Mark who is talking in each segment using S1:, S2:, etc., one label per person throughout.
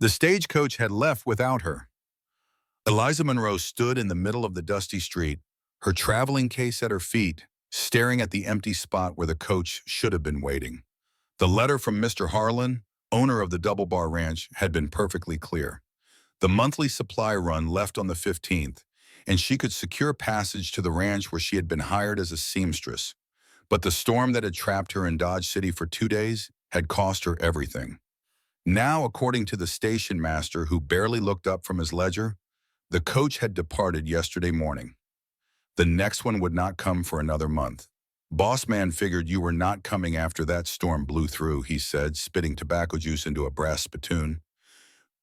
S1: The stagecoach had left without her. Eliza Monroe stood in the middle of the dusty street, her traveling case at her feet, staring at the empty spot where the coach should have been waiting. The letter from Mr. Harlan, owner of the Double Bar Ranch, had been perfectly clear. The monthly supply run left on the 15th, and she could secure passage to the ranch where she had been hired as a seamstress. But the storm that had trapped her in Dodge City for 2 days had cost her everything. Now, according to the station master who barely looked up from his ledger, the coach had departed yesterday morning. The next one would not come for another month. Boss man figured you were not coming after that storm blew through, he said, spitting tobacco juice into a brass spittoon.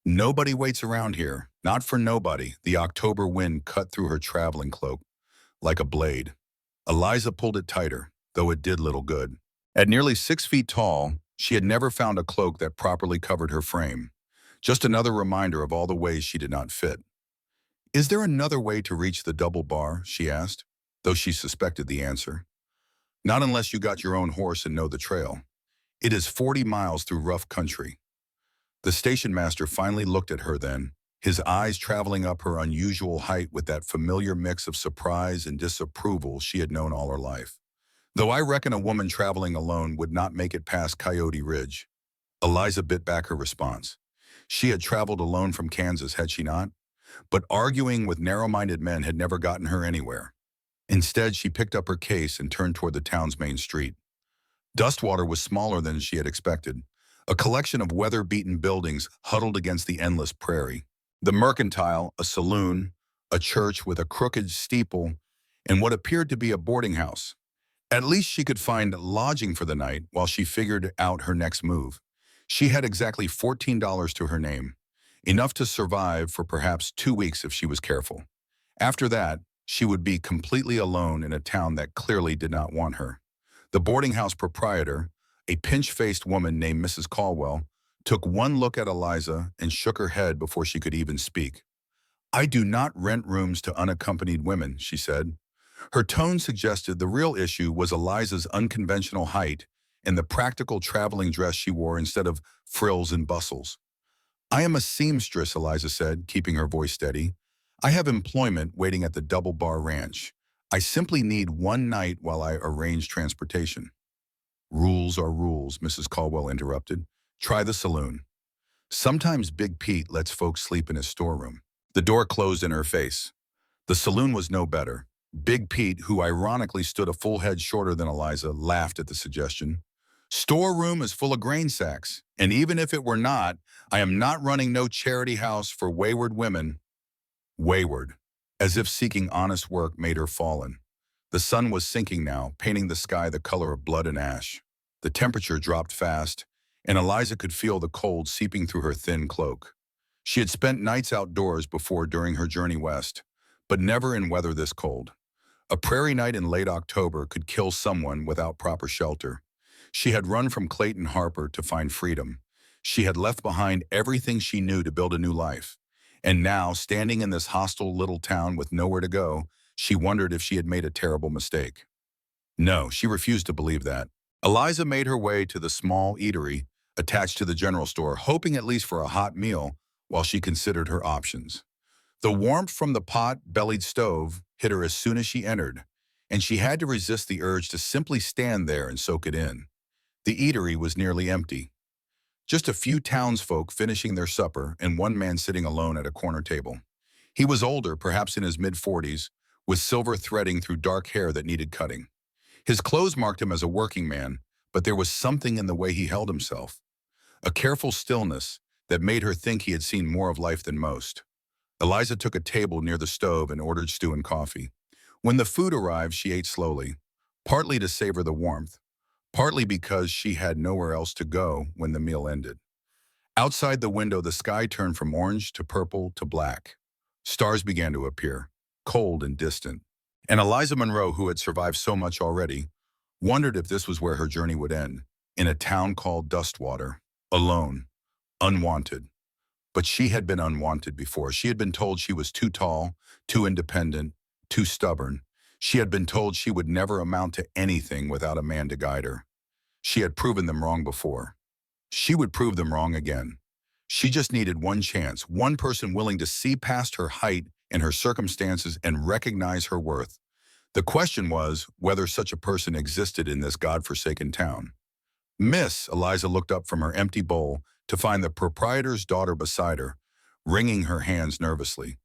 S1: Nobody waits around here, not for nobody. The October wind cut through her traveling cloak like a blade. Eliza pulled it tighter, though it did little good. At nearly 6 feet tall, she had never found a cloak that properly covered her frame. Just another reminder of all the ways she did not fit. Is there another way to reach the Double Bar? She asked, though she suspected the answer. Not unless you got your own horse and know the trail. It is 40 miles through rough country. The station master finally looked at her then, his eyes traveling up her unusual height with that familiar mix of surprise and disapproval she had known all her life. Though I reckon a woman traveling alone would not make it past Coyote Ridge. Eliza bit back her response. She had traveled alone from Kansas, had she not? But arguing with narrow-minded men had never gotten her anywhere. Instead, she picked up her case and turned toward the town's main street. Dustwater was smaller than she had expected, a collection of weather-beaten buildings huddled against the endless prairie. The Mercantile, a saloon, a church with a crooked steeple, and what appeared to be a boarding house. At least she could find lodging for the night while she figured out her next move. She had exactly $14 to her name, enough to survive for perhaps 2 weeks if she was careful. After that, she would be completely alone in a town that clearly did not want her. The boarding house proprietor, a pinch-faced woman named Mrs. Caldwell, took one look at Eliza and shook her head before she could even speak. I do not rent rooms to unaccompanied women, she said. Her tone suggested the real issue was Eliza's unconventional height and the practical traveling dress she wore instead of frills and bustles. I am a seamstress, Eliza said, keeping her voice steady. I have employment waiting at the Double Bar Ranch. I simply need one night while I arrange transportation. Rules are rules, Mrs. Caldwell interrupted. Try the saloon. Sometimes Big Pete lets folks sleep in his storeroom. The door closed in her face. The saloon was no better. Big Pete, who ironically stood a full head shorter than Eliza, laughed at the suggestion. Storeroom is full of grain sacks, and even if it were not, I am not running no charity house for wayward women. Wayward, as if seeking honest work made her fallen. The sun was sinking now, painting the sky the color of blood and ash. The temperature dropped fast, and Eliza could feel the cold seeping through her thin cloak. She had spent nights outdoors before during her journey west, but never in weather this cold. A prairie night in late October could kill someone without proper shelter. She had run from Clayton Harper to find freedom. She had left behind everything she knew to build a new life. And now, standing in this hostile little town with nowhere to go, she wondered if she had made a terrible mistake. No, she refused to believe that. Eliza made her way to the small eatery attached to the general store, hoping at least for a hot meal while she considered her options. The warmth from the pot-bellied stove hit her as soon as she entered, and she had to resist the urge to simply stand there and soak it in. The eatery was nearly empty. Just a few townsfolk finishing their supper and one man sitting alone at a corner table. He was older, perhaps in his mid-40s, with silver threading through dark hair that needed cutting. His clothes marked him as a working man, but there was something in the way he held himself. A careful stillness that made her think he had seen more of life than most. Eliza took a table near the stove and ordered stew and coffee. When the food arrived, she ate slowly, partly to savor the warmth, partly because she had nowhere else to go when the meal ended. Outside the window, the sky turned from orange to purple to black. Stars began to appear, cold and distant. And Eliza Monroe, who had survived so much already, wondered if this was where her journey would end, in a town called Dustwater, alone, unwanted. But she had been unwanted before. She had been told she was too tall, too independent, too stubborn. She had been told she would never amount to anything without a man to guide her. She had proven them wrong before. She would prove them wrong again. She just needed one chance, one person willing to see past her height and her circumstances and recognize her worth. The question was whether such a person existed in this godforsaken town. Miss, Eliza looked up from her empty bowl to find the proprietor's daughter beside her, wringing her hands nervously.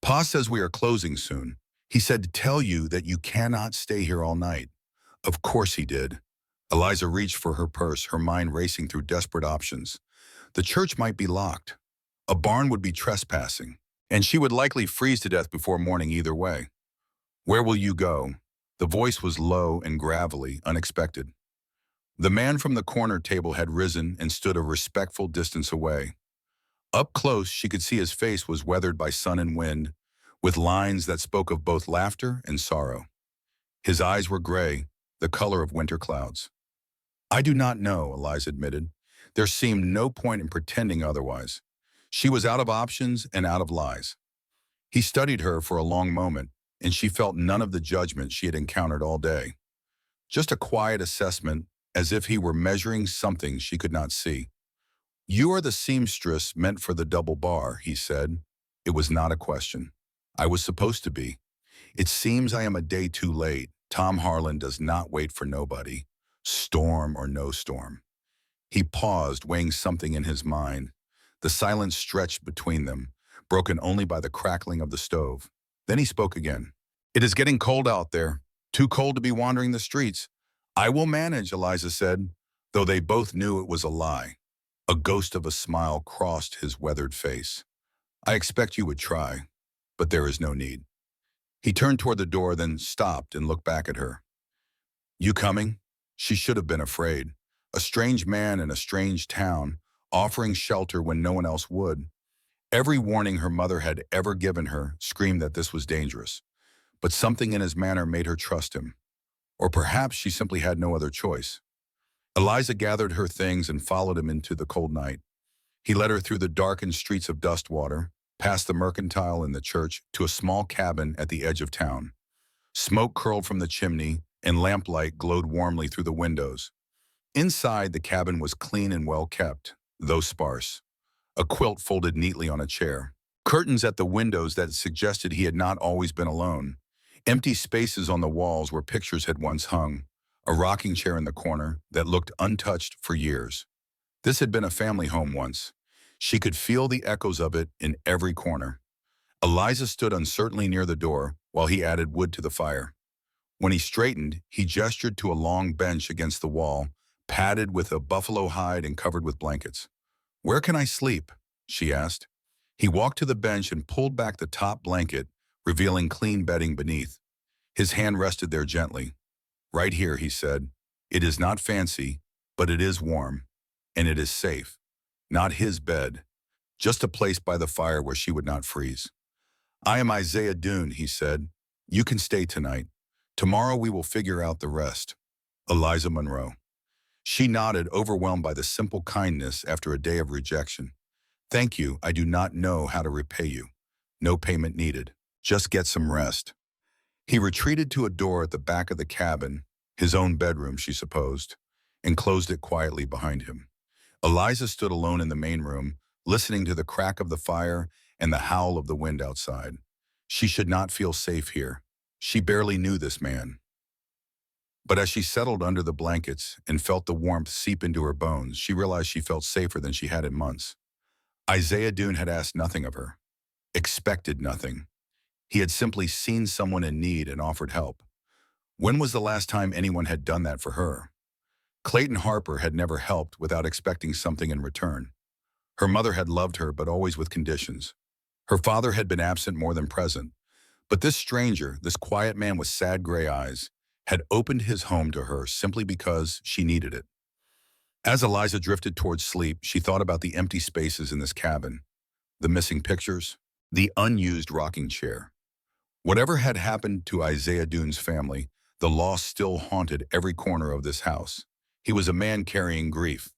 S1: Pa says we are closing soon. He said to tell you that you cannot stay here all night. Of course he did. Eliza reached for her purse, her mind racing through desperate options. The church might be locked. A barn would be trespassing, and she would likely freeze to death before morning either way. Where will you go? The voice was low and gravelly, unexpected. The man from the corner table had risen and stood a respectful distance away. Up close, she could see his face was weathered by sun and wind, with lines that spoke of both laughter and sorrow. His eyes were gray, the color of winter clouds. I do not know, Eliza admitted. There seemed no point in pretending otherwise. She was out of options and out of lies. He studied her for a long moment, and she felt none of the judgment she had encountered all day. Just a quiet assessment, as if he were measuring something she could not see. You are the seamstress meant for the double bar, he said. It was not a question. I was supposed to be. It seems I am a day too late. Tom Harlan does not wait for nobody, storm or no storm. He paused, weighing something in his mind. The silence stretched between them, broken only by the crackling of the stove. Then he spoke again. It is getting cold out there, too cold to be wandering the streets. I will manage, Eliza said, though they both knew it was a lie. A ghost of a smile crossed his weathered face. I expect you would try, but there is no need. He turned toward the door, then stopped and looked back at her. You coming? She should have been afraid. A strange man in a strange town, offering shelter when no one else would. Every warning her mother had ever given her screamed that this was dangerous, but something in his manner made her trust him. Or perhaps she simply had no other choice. Eliza gathered her things and followed him into the cold night. He led her through the darkened streets of Dustwater, past the mercantile and the church, to a small cabin at the edge of town. Smoke curled from the chimney, and lamplight glowed warmly through the windows. Inside, the cabin was clean and well kept, though sparse. A quilt folded neatly on a chair. Curtains at the windows that suggested he had not always been alone. Empty spaces on the walls where pictures had once hung. A rocking chair in the corner that looked untouched for years. This had been a family home once. She could feel the echoes of it in every corner. Eliza stood uncertainly near the door while he added wood to the fire. When he straightened, he gestured to a long bench against the wall, padded with a buffalo hide and covered with blankets. Where can I sleep? She asked. He walked to the bench and pulled back the top blanket, revealing clean bedding beneath. His hand rested there gently. Right here, he said. It is not fancy, but it is warm, and it is safe. Not his bed, just a place by the fire where she would not freeze. I am Isaiah Dune, he said. You can stay tonight. Tomorrow we will figure out the rest. Eliza Monroe. She nodded, overwhelmed by the simple kindness after a day of rejection. Thank you, I do not know how to repay you. No payment needed. Just get some rest. He retreated to a door at the back of the cabin, his own bedroom, she supposed, and closed it quietly behind him. Eliza stood alone in the main room, listening to the crack of the fire and the howl of the wind outside. She should not feel safe here. She barely knew this man. But as she settled under the blankets and felt the warmth seep into her bones, she realized she felt safer than she had in months. Isaiah Dune had asked nothing of her, expected nothing. He had simply seen someone in need and offered help. When was the last time anyone had done that for her? Clayton Harper had never helped without expecting something in return. Her mother had loved her, but always with conditions. Her father had been absent more than present. But this stranger, this quiet man with sad gray eyes, had opened his home to her simply because she needed it. As Eliza drifted towards sleep, she thought about the empty spaces in this cabin, the missing pictures, the unused rocking chair. Whatever had happened to Isaiah Dune's family, the loss still haunted every corner of this house. He was a man carrying grief.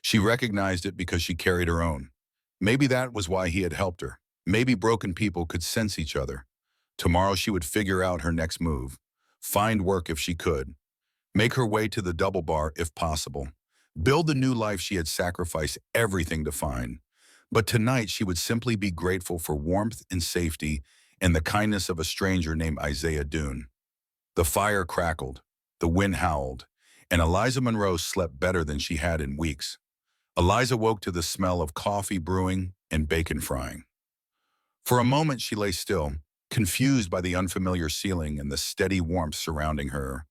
S1: She recognized it because she carried her own. Maybe that was why he had helped her. Maybe broken people could sense each other. Tomorrow she would figure out her next move, find work if she could, make her way to the double bar if possible, build the new life she had sacrificed everything to find. But tonight she would simply be grateful for warmth and safety and the kindness of a stranger named Isaiah Dune. The fire crackled, the wind howled, and Eliza Monroe slept better than she had in weeks. Eliza woke to the smell of coffee brewing and bacon frying. For a moment she lay still, confused by the unfamiliar ceiling and the steady warmth surrounding her.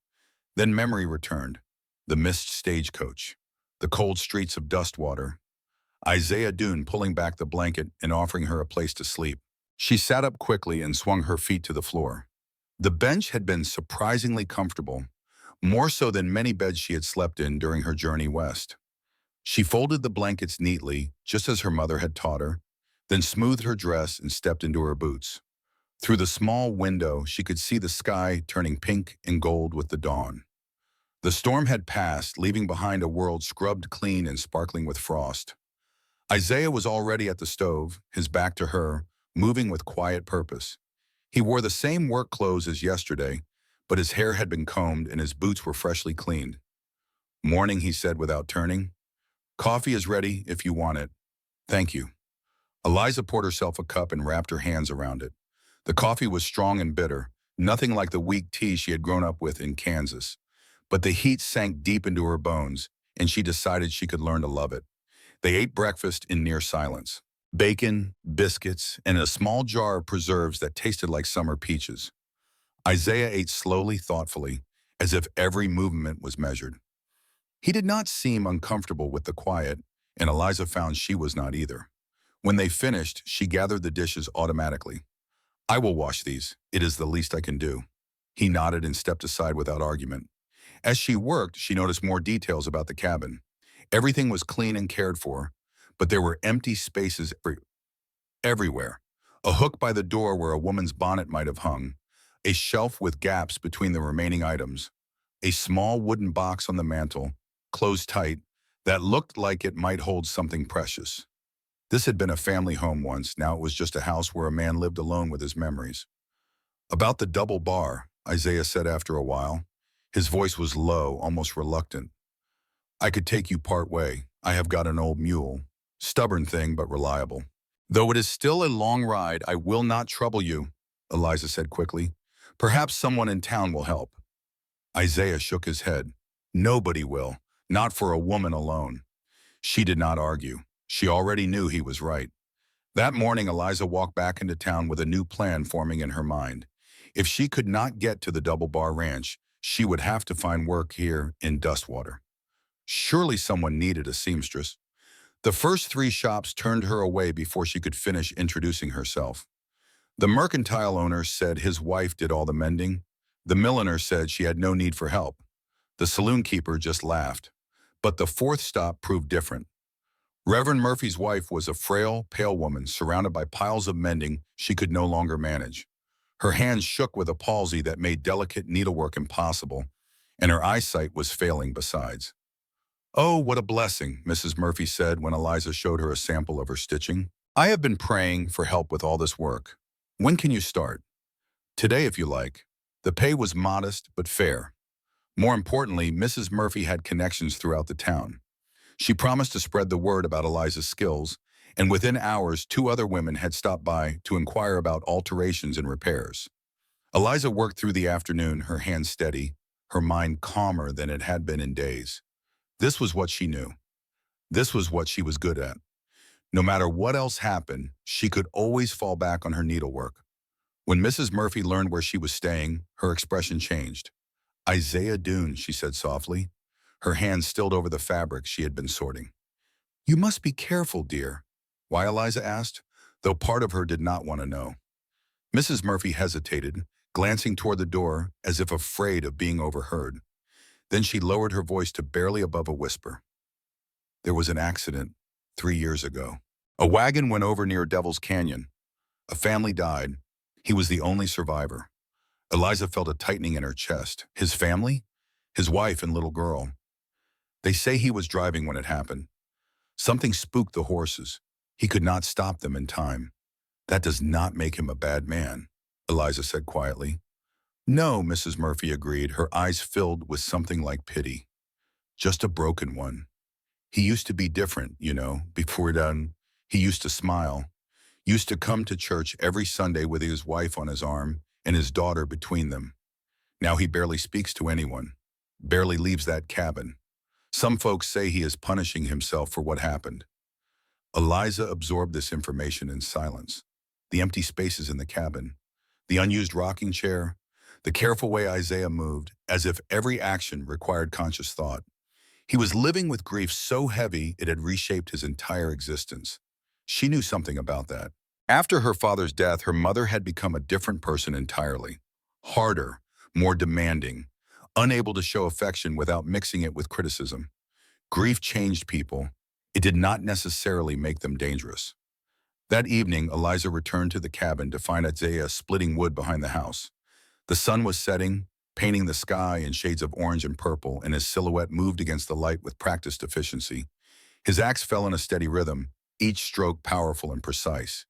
S1: Then memory returned. The missed stagecoach, the cold streets of Dustwater, Isaiah Dune pulling back the blanket and offering her a place to sleep. She sat up quickly and swung her feet to the floor. The bench had been surprisingly comfortable, more so than many beds she had slept in during her journey west. She folded the blankets neatly, just as her mother had taught her, then smoothed her dress and stepped into her boots. Through the small window, she could see the sky turning pink and gold with the dawn. The storm had passed, leaving behind a world scrubbed clean and sparkling with frost. Isaiah was already at the stove, his back to her, moving with quiet purpose. He wore the same work clothes as yesterday, but his hair had been combed and his boots were freshly cleaned. "Morning," he said without turning. "Coffee is ready if you want it." "Thank you." Eliza poured herself a cup and wrapped her hands around it. The coffee was strong and bitter, nothing like the weak tea she had grown up with in Kansas. But the heat sank deep into her bones, and she decided she could learn to love it. They ate breakfast in near silence. Bacon, biscuits, and a small jar of preserves that tasted like summer peaches. Isaiah ate slowly, thoughtfully, as if every movement was measured. He did not seem uncomfortable with the quiet, and Eliza found she was not either. When they finished, she gathered the dishes automatically. "I will wash these. It is the least I can do." He nodded and stepped aside without argument. As she worked, she noticed more details about the cabin. Everything was clean and cared for, but there were empty spaces everywhere. A hook by the door where a woman's bonnet might have hung, a shelf with gaps between the remaining items, a small wooden box on the mantel, closed tight, that looked like it might hold something precious. This had been a family home once, now it was just a house where a man lived alone with his memories. "About the double bar," Isaiah said after a while. His voice was low, almost reluctant. "I could take you part way. I have got an old mule. Stubborn thing, but reliable. Though it is still a long ride, I will not trouble you," Eliza said quickly. "Perhaps someone in town will help." Isaiah shook his head. "Nobody will, not for a woman alone." She did not argue. She already knew he was right. That morning, Eliza walked back into town with a new plan forming in her mind. If she could not get to the Double Bar Ranch, she would have to find work here in Dustwater. Surely someone needed a seamstress. The first three shops turned her away before she could finish introducing herself. The mercantile owner said his wife did all the mending. The milliner said she had no need for help. The saloon keeper just laughed. But the fourth stop proved different. Reverend Murphy's wife was a frail, pale woman surrounded by piles of mending she could no longer manage. Her hands shook with a palsy that made delicate needlework impossible, and her eyesight was failing besides. "Oh, what a blessing," Mrs. Murphy said when Eliza showed her a sample of her stitching. "I have been praying for help with all this work. When can you start?" "Today, if you like." The pay was modest but fair. More importantly, Mrs. Murphy had connections throughout the town. She promised to spread the word about Eliza's skills, and within hours, two other women had stopped by to inquire about alterations and repairs. Eliza worked through the afternoon, her hands steady, her mind calmer than it had been in days. This was what she knew. This was what she was good at. No matter what else happened, she could always fall back on her needlework. When Mrs. Murphy learned where she was staying, her expression changed. "Isaiah Dune," she said softly, her hands stilled over the fabric she had been sorting. "You must be careful, dear." "Why?" Eliza asked, though part of her did not want to know. Mrs. Murphy hesitated, glancing toward the door as if afraid of being overheard. Then she lowered her voice to barely above a whisper. "There was an accident 3 years ago. A wagon went over near Devil's Canyon. A family died. He was the only survivor." Eliza felt a tightening in her chest. His family? His wife and little girl. "They say he was driving when it happened. Something spooked the horses. He could not stop them in time." "That does not make him a bad man," Eliza said quietly. "No," Mrs. Murphy agreed, her eyes filled with something like pity. "Just a broken one. He used to be different, before done. He used to smile, used to come to church every Sunday with his wife on his arm and his daughter between them. Now he barely speaks to anyone, barely leaves that cabin. Some folks say he is punishing himself for what happened. Eliza absorbed this information in silence. The empty spaces in the cabin, the unused rocking chair, the careful way Isaiah moved, as if every action required conscious thought. He was living with grief so heavy it had reshaped his entire existence. She knew something about that. After her father's death, her mother had become a different person entirely. Harder, more demanding, unable to show affection without mixing it with criticism. Grief changed people. It did not necessarily make them dangerous. That evening, Eliza returned to the cabin to find Isaiah splitting wood behind the house. The sun was setting, painting the sky in shades of orange and purple, and his silhouette moved against the light with practiced efficiency. His axe fell in a steady rhythm, each stroke powerful and precise.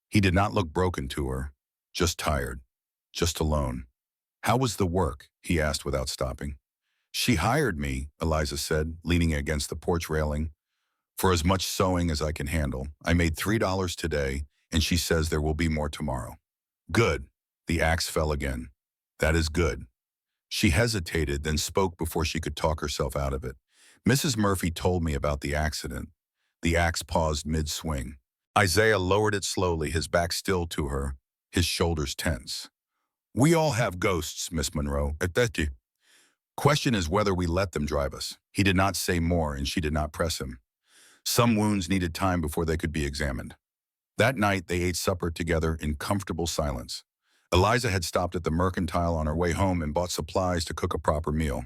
S1: He did not look broken to her, just tired, just alone. "How was the work?" he asked without stopping. "She hired me," Eliza said, leaning against the porch railing, "for as much sewing as I can handle. I made $3 today, and she says there will be more tomorrow." "Good." The axe fell again. "That is good." She hesitated, then spoke before she could talk herself out of it. "Mrs. Murphy told me about the accident." The axe paused mid-swing. Isaiah lowered it slowly, his back still to her, his shoulders tense. "We all have ghosts, Miss Monroe. Question is whether we let them drive us." He did not say more, and she did not press him. Some wounds needed time before they could be examined. That night, they ate supper together in comfortable silence. Eliza had stopped at the Mercantile on her way home and bought supplies to cook a proper meal.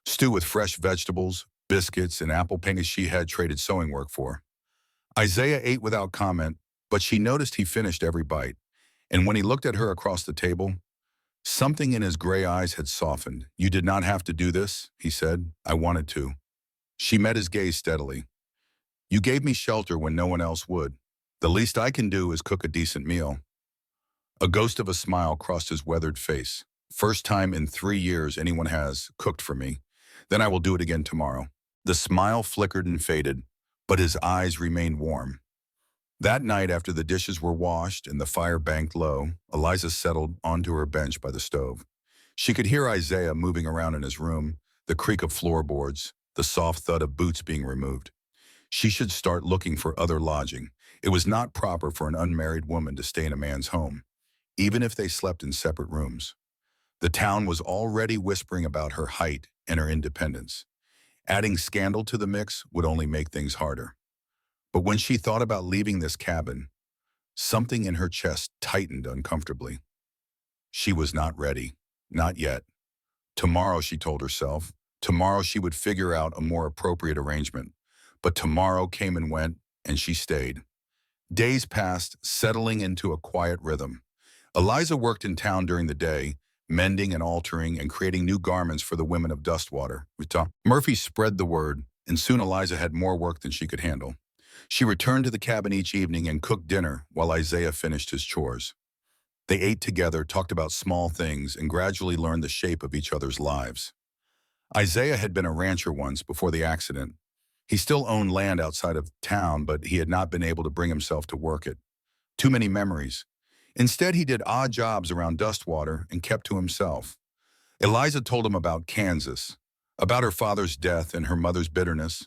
S1: Stew with fresh vegetables, biscuits, and apple pennies she had traded sewing work for. Isaiah ate without comment, but she noticed he finished every bite. And when he looked at her across the table, something in his gray eyes had softened. "You did not have to do this," he said. "I wanted to." She met his gaze steadily. "You gave me shelter when no one else would. The least I can do is cook a decent meal." A ghost of a smile crossed his weathered face. "First time in 3 years anyone has cooked for me. Then I will do it again tomorrow." The smile flickered and faded, but his eyes remained warm. That night, after the dishes were washed and the fire banked low, Eliza settled onto her bench by the stove. She could hear Isaiah moving around in his room, the creak of floorboards, the soft thud of boots being removed. She should start looking for other lodging. It was not proper for an unmarried woman to stay in a man's home, even if they slept in separate rooms. The town was already whispering about her height and her independence. Adding scandal to the mix would only make things harder. But when she thought about leaving this cabin, something in her chest tightened uncomfortably. She was not ready. Not yet. Tomorrow, she told herself, tomorrow she would figure out a more appropriate arrangement. But tomorrow came and went, and she stayed. Days passed, settling into a quiet rhythm. Eliza worked in town during the day, mending and altering and creating new garments for the women of Dustwater. Murphy spread the word, and soon Eliza had more work than she could handle. She returned to the cabin each evening and cooked dinner while Isaiah finished his chores. They ate together, talked about small things, and gradually learned the shape of each other's lives. Isaiah had been a rancher once before the accident. He still owned land outside of town, but he had not been able to bring himself to work it. Too many memories. Instead, he did odd jobs around Dustwater and kept to himself. Eliza told him about Kansas, about her father's death and her mother's bitterness,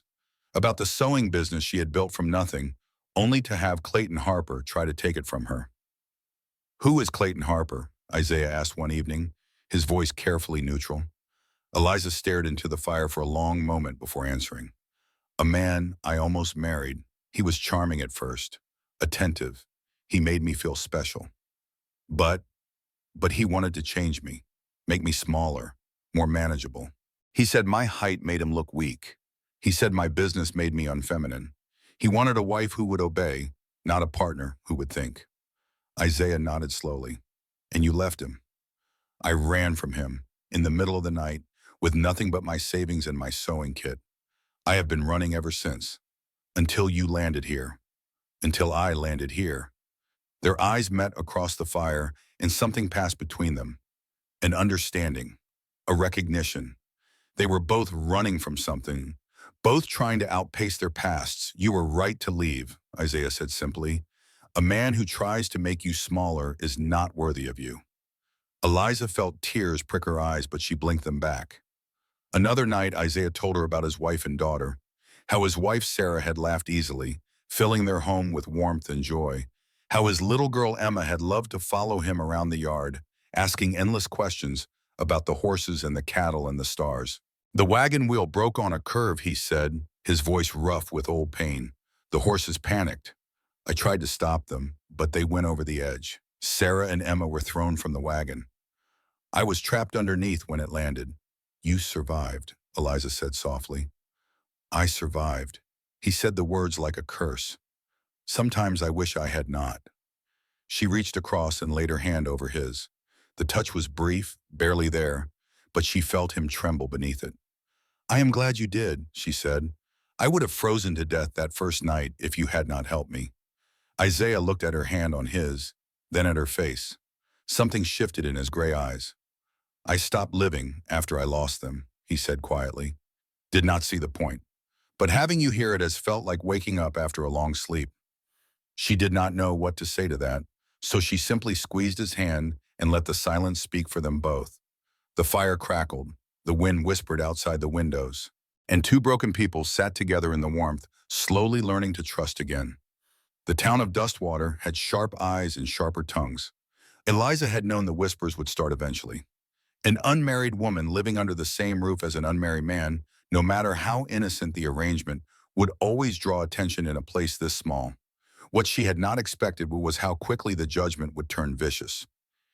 S1: about the sewing business she had built from nothing, only to have Clayton Harper try to take it from her. "Who is Clayton Harper?" Isaiah asked one evening, his voice carefully neutral. Eliza stared into the fire for a long moment before answering. "A man I almost married. He was charming at first, attentive. He made me feel special. But he wanted to change me, make me smaller, more manageable. He said my height made him look weak. He said my business made me unfeminine. He wanted a wife who would obey, not a partner who would think." Isaiah nodded slowly. "And you left him." "I ran from him, in the middle of the night, with nothing but my savings and my sewing kit. I have been running ever since, until you landed here, until I landed here." Their eyes met across the fire, and something passed between them. An understanding, a recognition. They were both running from something, both trying to outpace their pasts. "You were right to leave," Isaiah said simply. A man who tries to make you smaller is not worthy of you. Eliza felt tears prick her eyes, but she blinked them back. Another night, Isaiah told her about his wife and daughter, how his wife Sarah had laughed easily, filling their home with warmth and joy, how his little girl Emma had loved to follow him around the yard, asking endless questions about the horses and the cattle and the stars. The wagon wheel broke on a curve, he said, his voice rough with old pain. The horses panicked. I tried to stop them, but they went over the edge. Sarah and Emma were thrown from the wagon. I was trapped underneath when it landed. You survived, Eliza said softly. I survived. He said the words like a curse. Sometimes I wish I had not. She reached across and laid her hand over his. The touch was brief, barely there, but she felt him tremble beneath it. I am glad you did, she said. I would have frozen to death that first night if you had not helped me. Isaiah looked at her hand on his, then at her face. Something shifted in his gray eyes. I stopped living after I lost them, he said quietly. Did not see the point. But having you hear it has felt like waking up after a long sleep. She did not know what to say to that, so she simply squeezed his hand and let the silence speak for them both. The fire crackled, the wind whispered outside the windows, and two broken people sat together in the warmth, slowly learning to trust again. The town of Dustwater had sharp eyes and sharper tongues. Eliza had known the whispers would start eventually. An unmarried woman living under the same roof as an unmarried man, no matter how innocent the arrangement, would always draw attention in a place this small. What she had not expected was how quickly the judgment would turn vicious.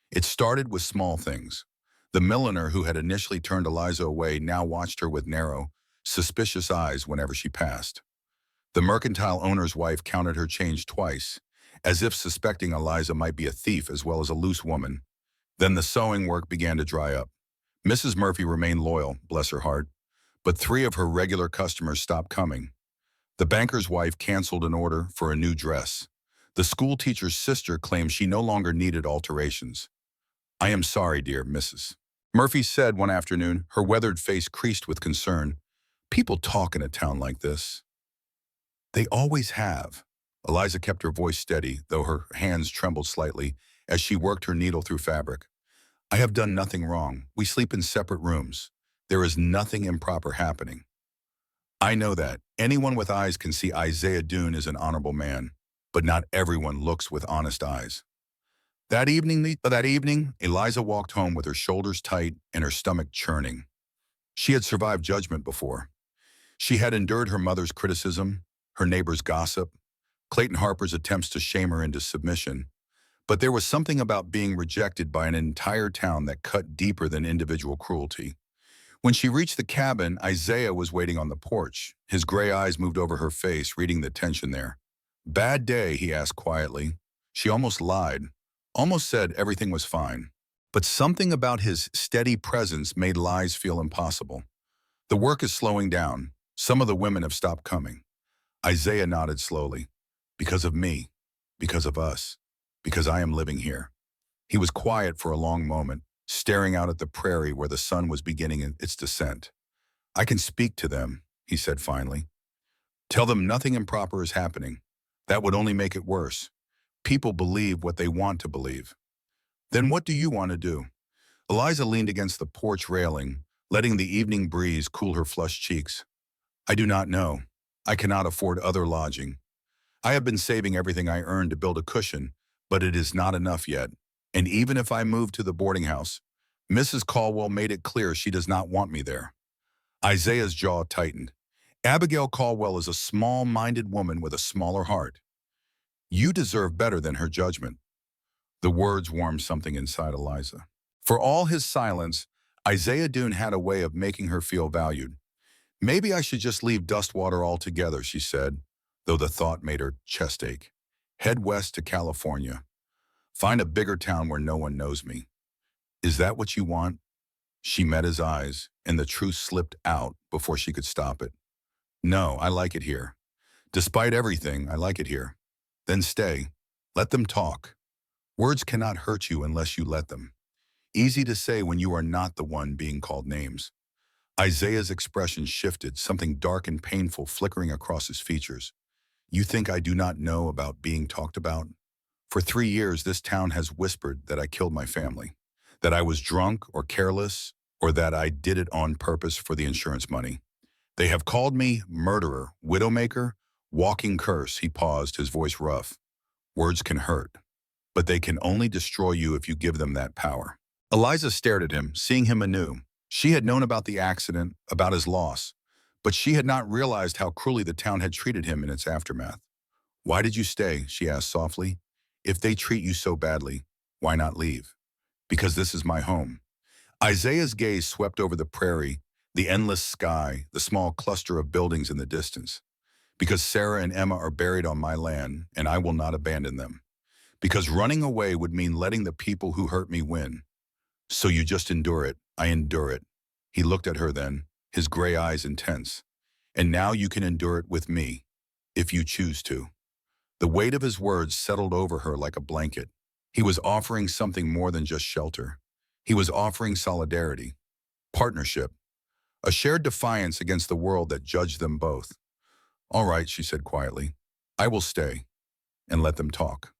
S1: It started with small things. The milliner who had initially turned Eliza away now watched her with narrow, suspicious eyes whenever she passed. The mercantile owner's wife counted her change twice, as if suspecting Eliza might be a thief as well as a loose woman. Then the sewing work began to dry up. Mrs. Murphy remained loyal, bless her heart, but three of her regular customers stopped coming. The banker's wife canceled an order for a new dress. The school teacher's sister claimed she no longer needed alterations. I am sorry, dear Mrs. Murphy said one afternoon, her weathered face creased with concern. People talk in a town like this. They always have. Eliza kept her voice steady, though her hands trembled slightly as she worked her needle through fabric. I have done nothing wrong. We sleep in separate rooms. There is nothing improper happening. I know that. Anyone with eyes can see Isaiah Dune is an honorable man, but not everyone looks with honest eyes. That evening, Eliza walked home with her shoulders tight and her stomach churning. She had survived judgment before. She had endured her mother's criticism, her neighbor's gossip, Clayton Harper's attempts to shame her into submission. But there was something about being rejected by an entire town that cut deeper than individual cruelty. When she reached the cabin, Isaiah was waiting on the porch. His gray eyes moved over her face, reading the tension there. Bad day, he asked quietly. She almost lied, almost said everything was fine. But something about his steady presence made lies feel impossible. The work is slowing down. Some of the women have stopped coming. Isaiah nodded slowly. Because of me. Because of us. Because I am living here. He was quiet for a long moment, staring out at the prairie where the sun was beginning its descent. I can speak to them, he said finally. Tell them nothing improper is happening. That would only make it worse. People believe what they want to believe. Then what do you want to do? Eliza leaned against the porch railing, letting the evening breeze cool her flushed cheeks. I do not know. I cannot afford other lodging. I have been saving everything I earned to build a cushion, but it is not enough yet. And even if I move to the boarding house, Mrs. Caldwell made it clear she does not want me there. Isaiah's jaw tightened. Abigail Caldwell is a small-minded woman with a smaller heart. You deserve better than her judgment. The words warmed something inside Eliza. For all his silence, Isaiah Dune had a way of making her feel valued. Maybe I should just leave Dustwater altogether, she said, though the thought made her chest ache. Head west to California. Find a bigger town where no one knows me. Is that what you want? She met his eyes, and the truth slipped out before she could stop it. No, I like it here. Despite everything, I like it here. Then stay. Let them talk. Words cannot hurt you unless you let them. Easy to say when you are not the one being called names. Isaiah's expression shifted, something dark and painful flickering across his features. You think I do not know about being talked about? For 3 years, this town has whispered that I killed my family, that I was drunk or careless, or that I did it on purpose for the insurance money. They have called me murderer, widowmaker, walking curse. He paused, his voice rough. Words can hurt, but they can only destroy you if you give them that power. Eliza stared at him, seeing him anew. She had known about the accident, about his loss, but she had not realized how cruelly the town had treated him in its aftermath. Why did you stay? She asked softly. If they treat you so badly, why not leave? Because this is my home. Isaiah's gaze swept over the prairie, the endless sky, the small cluster of buildings in the distance. Because Sarah and Emma are buried on my land, and I will not abandon them. Because running away would mean letting the people who hurt me win. So you just endure it. I endure it. He looked at her then, his gray eyes intense. And now you can endure it with me, if you choose to. The weight of his words settled over her like a blanket. He was offering something more than just shelter. He was offering solidarity, partnership, a shared defiance against the world that judged them both. All right, she said quietly. I will stay and let them talk.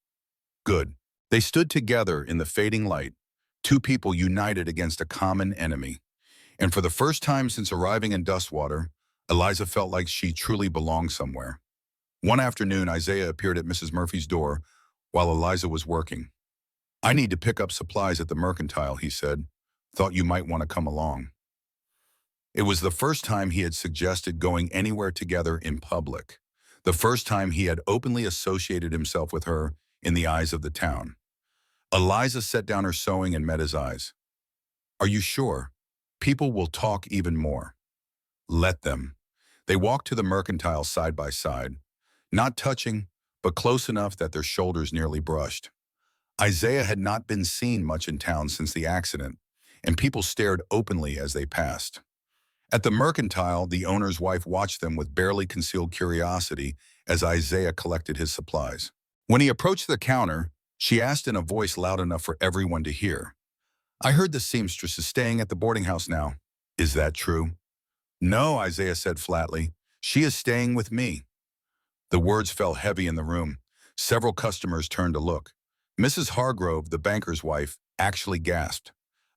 S1: Good. They stood together in the fading light, two people united against a common enemy. And for the first time since arriving in Dustwater, Eliza felt like she truly belonged somewhere. One afternoon, Isaiah appeared at Mrs. Murphy's door while Eliza was working. I need to pick up supplies at the mercantile, he said. Thought you might want to come along. It was the first time he had suggested going anywhere together in public. The first time he had openly associated himself with her in the eyes of the town. Eliza set down her sewing and met his eyes. Are you sure? People will talk even more. Let them. They walked to the mercantile side by side, not touching, but close enough that their shoulders nearly brushed. Isaiah had not been seen much in town since the accident, and people stared openly as they passed. At the mercantile, the owner's wife watched them with barely concealed curiosity as Isaiah collected his supplies. When he approached the counter, she asked in a voice loud enough for everyone to hear, I heard the seamstress is staying at the boarding house now. Is that true? No, Isaiah said flatly. She is staying with me. The words fell heavy in the room. Several customers turned to look. Mrs. Hargrove, the banker's wife, actually gasped.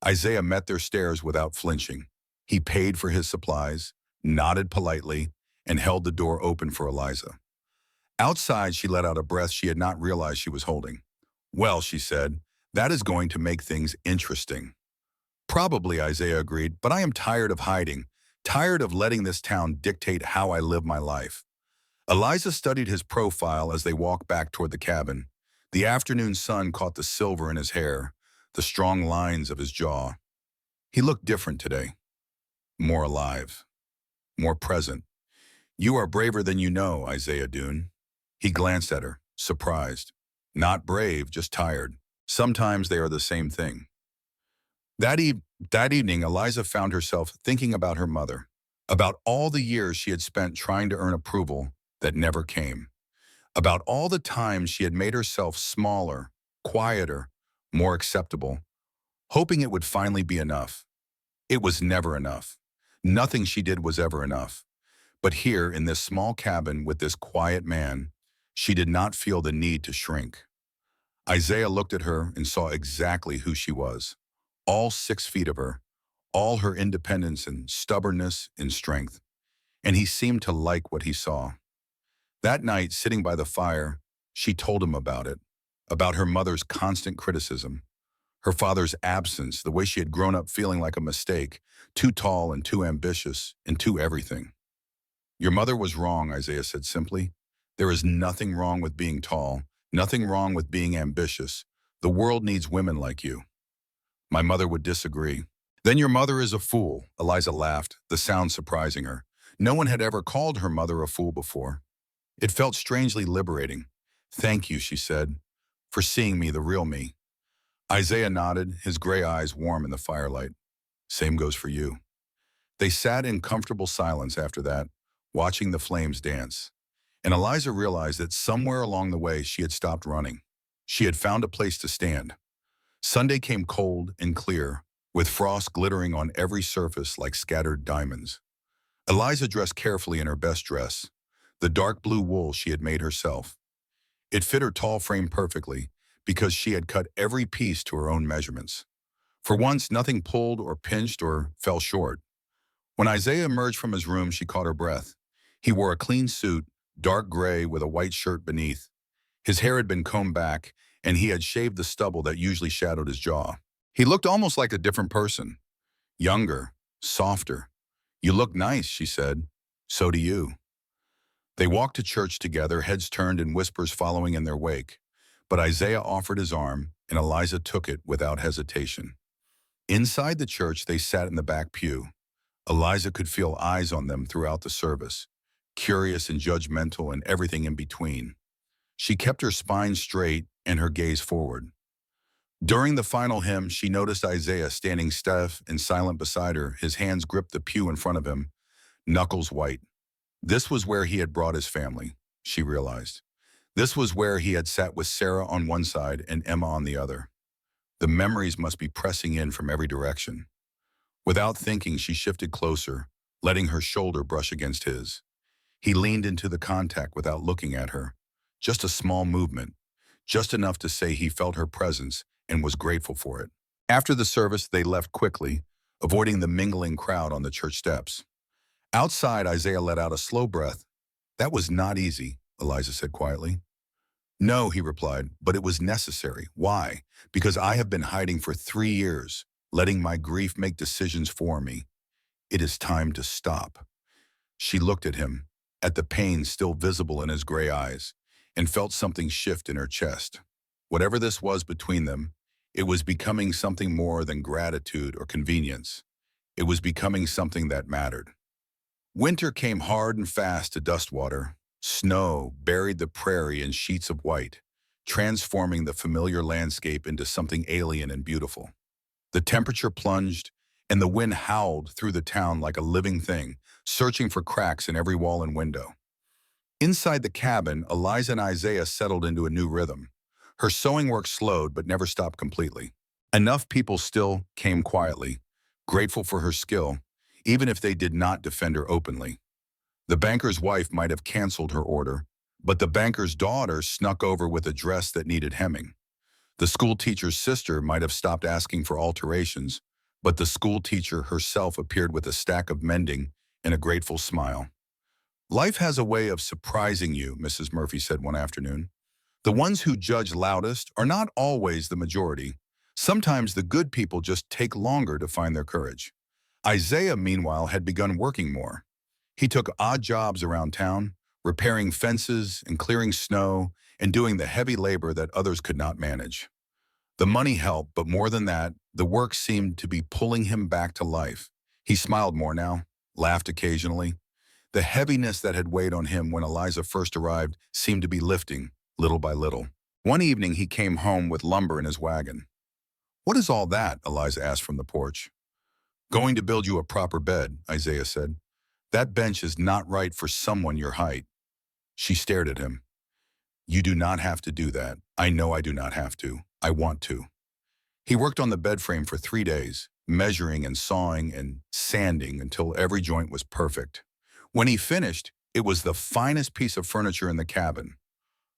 S1: Isaiah met their stares without flinching. He paid for his supplies, nodded politely, and held the door open for Eliza. Outside, she let out a breath she had not realized she was holding. Well, she said, that is going to make things interesting. Probably, Isaiah agreed, but I am tired of hiding, tired of letting this town dictate how I live my life. Eliza studied his profile as they walked back toward the cabin. The afternoon sun caught the silver in his hair, the strong lines of his jaw. He looked different today. More alive. More present. You are braver than you know, Isaiah Dune. He glanced at her, surprised. Not brave, just tired. Sometimes they are the same thing. That evening, Eliza found herself thinking about her mother, about all the years she had spent trying to earn approval that never came, about all the times she had made herself smaller, quieter, more acceptable, hoping it would finally be enough. It was never enough. Nothing she did was ever enough. But here, in this small cabin with this quiet man, she did not feel the need to shrink. Isaiah looked at her and saw exactly who she was. All 6 feet of her, all her independence and stubbornness and strength. And he seemed to like what he saw. That night, sitting by the fire, she told him about her mother's constant criticism, her father's absence, the way she had grown up feeling like a mistake, too tall and too ambitious and too everything. Your mother was wrong, Isaiah said simply. There is nothing wrong with being tall, nothing wrong with being ambitious. The world needs women like you. My mother would disagree. Then your mother is a fool, Eliza laughed, the sound surprising her. No one had ever called her mother a fool before. It felt strangely liberating. Thank you, she said, for seeing me, the real me. Isaiah nodded, his gray eyes warm in the firelight. Same goes for you. They sat in comfortable silence after that, watching the flames dance. And Eliza realized that somewhere along the way she had stopped running. She had found a place to stand. Sunday came cold and clear, with frost glittering on every surface like scattered diamonds. Eliza dressed carefully in her best dress, the dark blue wool she had made herself. It fit her tall frame perfectly because she had cut every piece to her own measurements. For once, nothing pulled or pinched or fell short. When Isaiah emerged from his room, she caught her breath. He wore a clean suit, dark gray with a white shirt beneath. His hair had been combed back, and he had shaved the stubble that usually shadowed his jaw. He looked almost like a different person. Younger, softer. "You look nice," she said. "So do you." They walked to church together, heads turned and whispers following in their wake. But Isaiah offered his arm, and Eliza took it without hesitation. Inside the church, they sat in the back pew. Eliza could feel eyes on them throughout the service, curious and judgmental and everything in between. She kept her spine straight and her gaze forward. During the final hymn, she noticed Isaiah standing stiff and silent beside her, his hands gripped the pew in front of him, knuckles white. This was where he had brought his family, she realized. This was where he had sat with Sarah on one side and Emma on the other. The memories must be pressing in from every direction. Without thinking, she shifted closer, letting her shoulder brush against his. He leaned into the contact without looking at her. Just a small movement, just enough to say he felt her presence and was grateful for it. After the service, they left quickly, avoiding the mingling crowd on the church steps. Outside, Isaiah let out a slow breath. "That was not easy," Eliza said quietly. "No," he replied, "but it was necessary." "Why?" "Because I have been hiding for 3 years, letting my grief make decisions for me. It is time to stop." She looked at him, at the pain still visible in his gray eyes, and felt something shift in her chest. Whatever this was between them, it was becoming something more than gratitude or convenience. It was becoming something that mattered. Winter came hard and fast to Dustwater. Snow buried the prairie in sheets of white, transforming the familiar landscape into something alien and beautiful. The temperature plunged, and the wind howled through the town like a living thing, searching for cracks in every wall and window. Inside the cabin, Eliza and Isaiah settled into a new rhythm. Her sewing work slowed but never stopped completely. Enough people still came quietly, grateful for her skill, even if they did not defend her openly. The banker's wife might have canceled her order, but the banker's daughter snuck over with a dress that needed hemming. The school teacher's sister might have stopped asking for alterations, but the school teacher herself appeared with a stack of mending and a grateful smile. "Life has a way of surprising you," Mrs. Murphy said one afternoon. "The ones who judge loudest are not always the majority. Sometimes the good people just take longer to find their courage." Isaiah, meanwhile, had begun working more. He took odd jobs around town, repairing fences and clearing snow and doing the heavy labor that others could not manage. The money helped, but more than that, the work seemed to be pulling him back to life. He smiled more now, laughed occasionally. The heaviness that had weighed on him when Eliza first arrived seemed to be lifting, little by little. One evening, he came home with lumber in his wagon. "What is all that?" Eliza asked from the porch. "Going to build you a proper bed," Isaiah said. "That bench is not right for someone your height." She stared at him. "You do not have to do that. I know I do not have to. I want to." He worked on the bed frame for 3 days, measuring and sawing and sanding until every joint was perfect. When he finished, it was the finest piece of furniture in the cabin.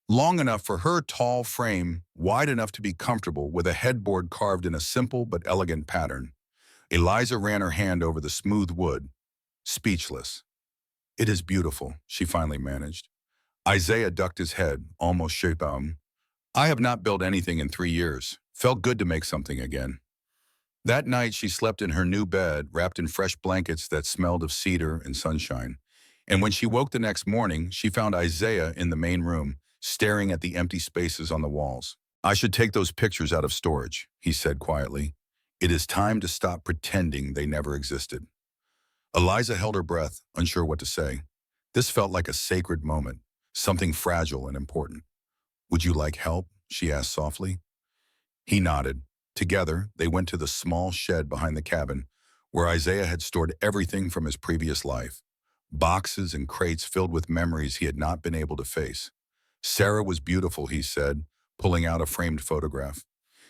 S1: Long enough for her tall frame, wide enough to be comfortable, with a headboard carved in a simple but elegant pattern. Eliza ran her hand over the smooth wood, speechless. "It is beautiful," she finally managed. Isaiah ducked his head, almost shakedown. "I have not built anything in 3 years. Felt good to make something again." That night, she slept in her new bed, wrapped in fresh blankets that smelled of cedar and sunshine. And when she woke the next morning, she found Isaiah in the main room, staring at the empty spaces on the walls. "I should take those pictures out of storage," he said quietly. "It is time to stop pretending they never existed." Eliza held her breath, unsure what to say. This felt like a sacred moment, something fragile and important. "Would you like help?" she asked softly. He nodded. Together, they went to the small shed behind the cabin, where Isaiah had stored everything from his previous life. Boxes and crates filled with memories he had not been able to face. Sarah was beautiful, he said, pulling out a framed photograph.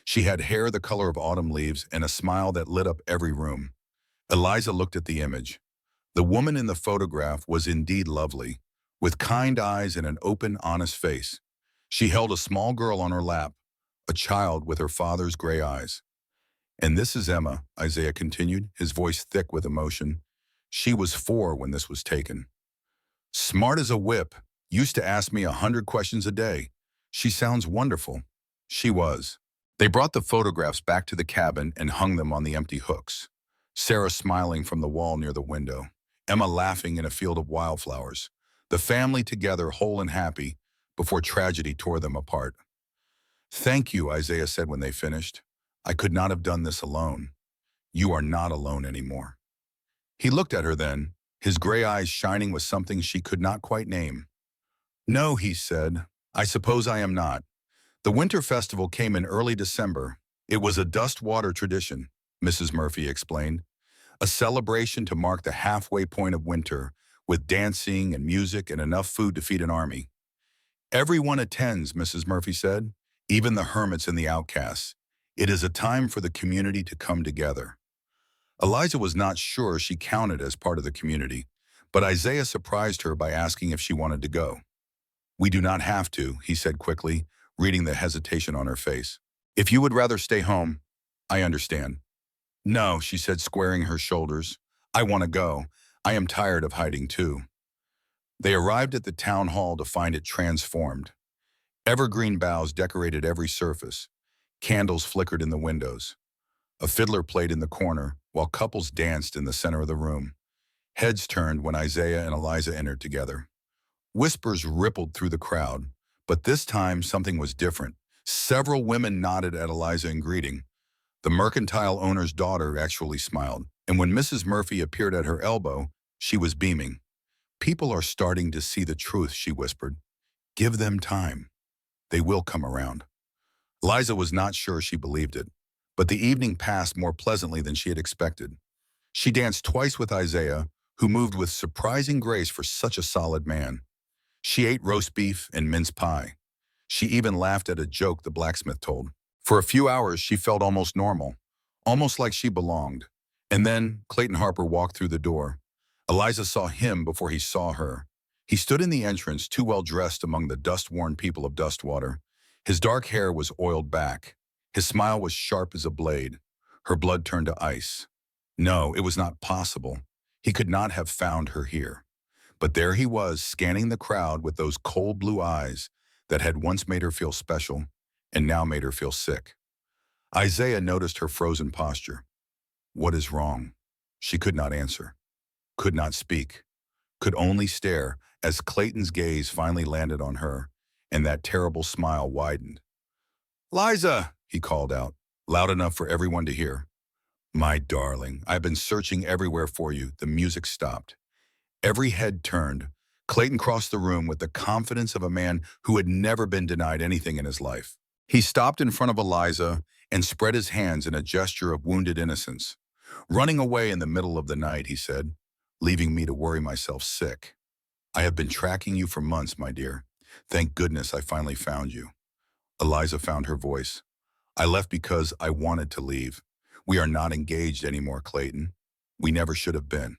S1: She had hair the color of autumn leaves and a smile that lit up every room. Eliza looked at the image. The woman in the photograph was indeed lovely, with kind eyes and an open, honest face. She held a small girl on her lap, a child with her father's gray eyes. "And this is Emma," Isaiah continued, his voice thick with emotion. "She was 4 when this was taken. Smart as a whip, used to ask me 100 questions a day. She sounds wonderful." She was. They brought the photographs back to the cabin and hung them on the empty hooks. Sarah smiling from the wall near the window, Emma laughing in a field of wildflowers, the family together whole and happy before tragedy tore them apart. "Thank you," Isaiah said when they finished. "I could not have done this alone. You are not alone anymore." He looked at her then, his gray eyes shining with something she could not quite name. "No," he said, "I suppose I am not. The winter festival came in early December. It was a dust-water tradition," Mrs. Murphy explained. "A celebration to mark the halfway point of winter, with dancing and music and enough food to feed an army. Everyone attends," Mrs. Murphy said, "even the hermits and the outcasts. It is a time for the community to come together." Eliza was not sure she counted as part of the community, but Isaiah surprised her by asking if she wanted to go. "We do not have to," he said quickly, reading the hesitation on her face. "If you would rather stay home, I understand." "No," she said, squaring her shoulders. "I want to go. I am tired of hiding too." They arrived at the town hall to find it transformed. Evergreen boughs decorated every surface. Candles flickered in the windows. A fiddler played in the corner, while couples danced in the center of the room. Heads turned when Isaiah and Eliza entered together. Whispers rippled through the crowd, but this time something was different. Several women nodded at Eliza in greeting. The mercantile owner's daughter actually smiled, and when Mrs. Murphy appeared at her elbow, she was beaming. "People are starting to see the truth," she whispered. "Give them time. They will come around." Eliza was not sure she believed it, but the evening passed more pleasantly than she had expected. She danced twice with Isaiah, who moved with surprising grace for such a solid man. She ate roast beef and mince pie. She even laughed at a joke the blacksmith told. For a few hours, she felt almost normal, almost like she belonged. And then Clayton Harper walked through the door. Eliza saw him before he saw her. He stood in the entrance, too well dressed among the dust-worn people of Dustwater. His dark hair was oiled back. His smile was sharp as a blade. Her blood turned to ice. No, it was not possible. He could not have found her here. But there he was, scanning the crowd with those cold blue eyes that had once made her feel special and now made her feel sick. Isaiah noticed her frozen posture. "What is wrong?" She could not answer, could not speak, could only stare as Clayton's gaze finally landed on her, and that terrible smile widened. "Liza!" he called out, loud enough for everyone to hear. "My darling, I've been searching everywhere for you." The music stopped. Every head turned. Clayton crossed the room with the confidence of a man who had never been denied anything in his life. He stopped in front of Eliza and spread his hands in a gesture of wounded innocence. "Running away in the middle of the night," he said, "leaving me to worry myself sick. I have been tracking you for months, my dear. Thank goodness I finally found you." Eliza found her voice. "I left because I wanted to leave. We are not engaged anymore, Clayton. We never should have been."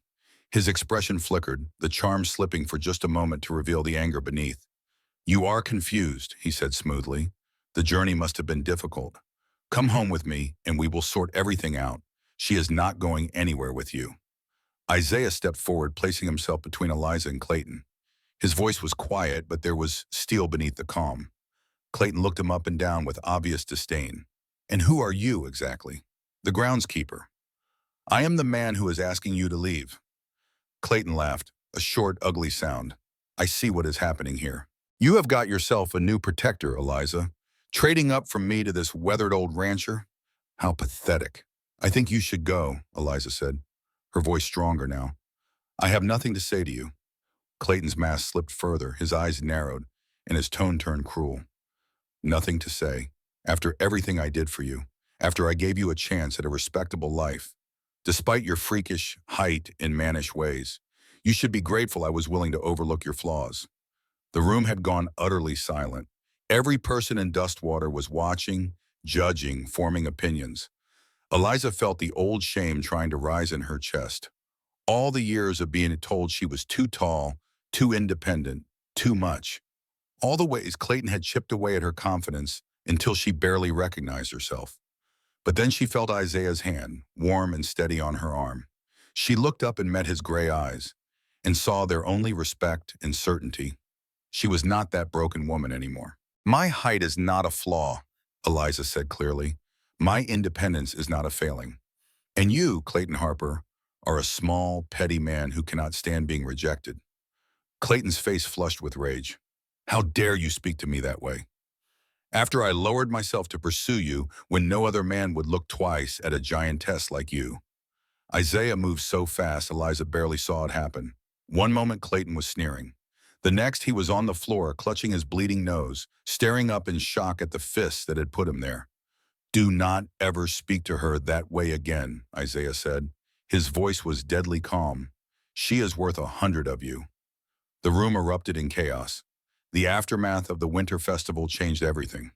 S1: His expression flickered, the charm slipping for just a moment to reveal the anger beneath. "You are confused," he said smoothly. "The journey must have been difficult. Come home with me, and we will sort everything out. She is not going anywhere with you." Isaiah stepped forward, placing himself between Eliza and Clayton. His voice was quiet, but there was steel beneath the calm. Clayton looked him up and down with obvious disdain. "And who are you, exactly?" "The groundskeeper." "I am the man who is asking you to leave." Clayton laughed, a short, ugly sound. "I see what is happening here. You have got yourself a new protector, Eliza. Trading up from me to this weathered old rancher? How pathetic." "I think you should go," Eliza said, her voice stronger now. "I have nothing to say to you." Clayton's mask slipped further, his eyes narrowed, and his tone turned cruel. "Nothing to say. After everything I did for you, after I gave you a chance at a respectable life, despite your freakish height and mannish ways, you should be grateful I was willing to overlook your flaws." The room had gone utterly silent. Every person in Dustwater was watching, judging, forming opinions. Eliza felt the old shame trying to rise in her chest. All the years of being told she was too tall, too independent, Too much. All the ways Clayton had chipped away at her confidence until she barely recognized herself. But then she felt Isaiah's hand, warm and steady on her arm. She looked up and met his gray eyes, and saw their only respect and certainty. She was not that broken woman anymore. My height is not a flaw, Eliza said clearly. My independence is not a failing. And you, Clayton Harper, are a small, petty man who cannot stand being rejected. Clayton's face flushed with rage. How dare you speak to me that way? After I lowered myself to pursue you when no other man would look twice at a giantess like you. Isaiah moved so fast Eliza barely saw it happen. One moment Clayton was sneering. The next he was on the floor clutching his bleeding nose, staring up in shock at the fists that had put him there. Do not ever speak to her that way again, Isaiah said. His voice was deadly calm. She is worth 100 of you. The room erupted in chaos. The aftermath of the winter festival changed everything.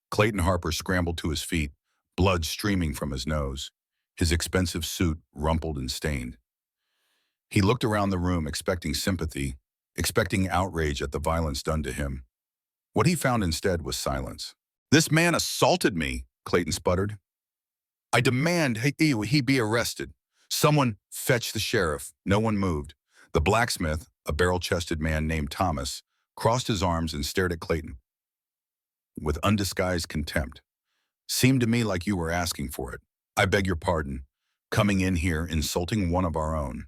S1: Clayton Harper scrambled to his feet, blood streaming from his nose, his expensive suit rumpled and stained. He looked around the room expecting sympathy, expecting outrage at the violence done to him. What he found instead was silence. This man assaulted me, Clayton sputtered. I demand he be arrested. Someone fetch the sheriff. No one moved. The blacksmith, a barrel-chested man named Thomas, crossed his arms and stared at Clayton with undisguised contempt. Seemed to me like you were asking for it. I beg your pardon. Coming in here, insulting one of our own.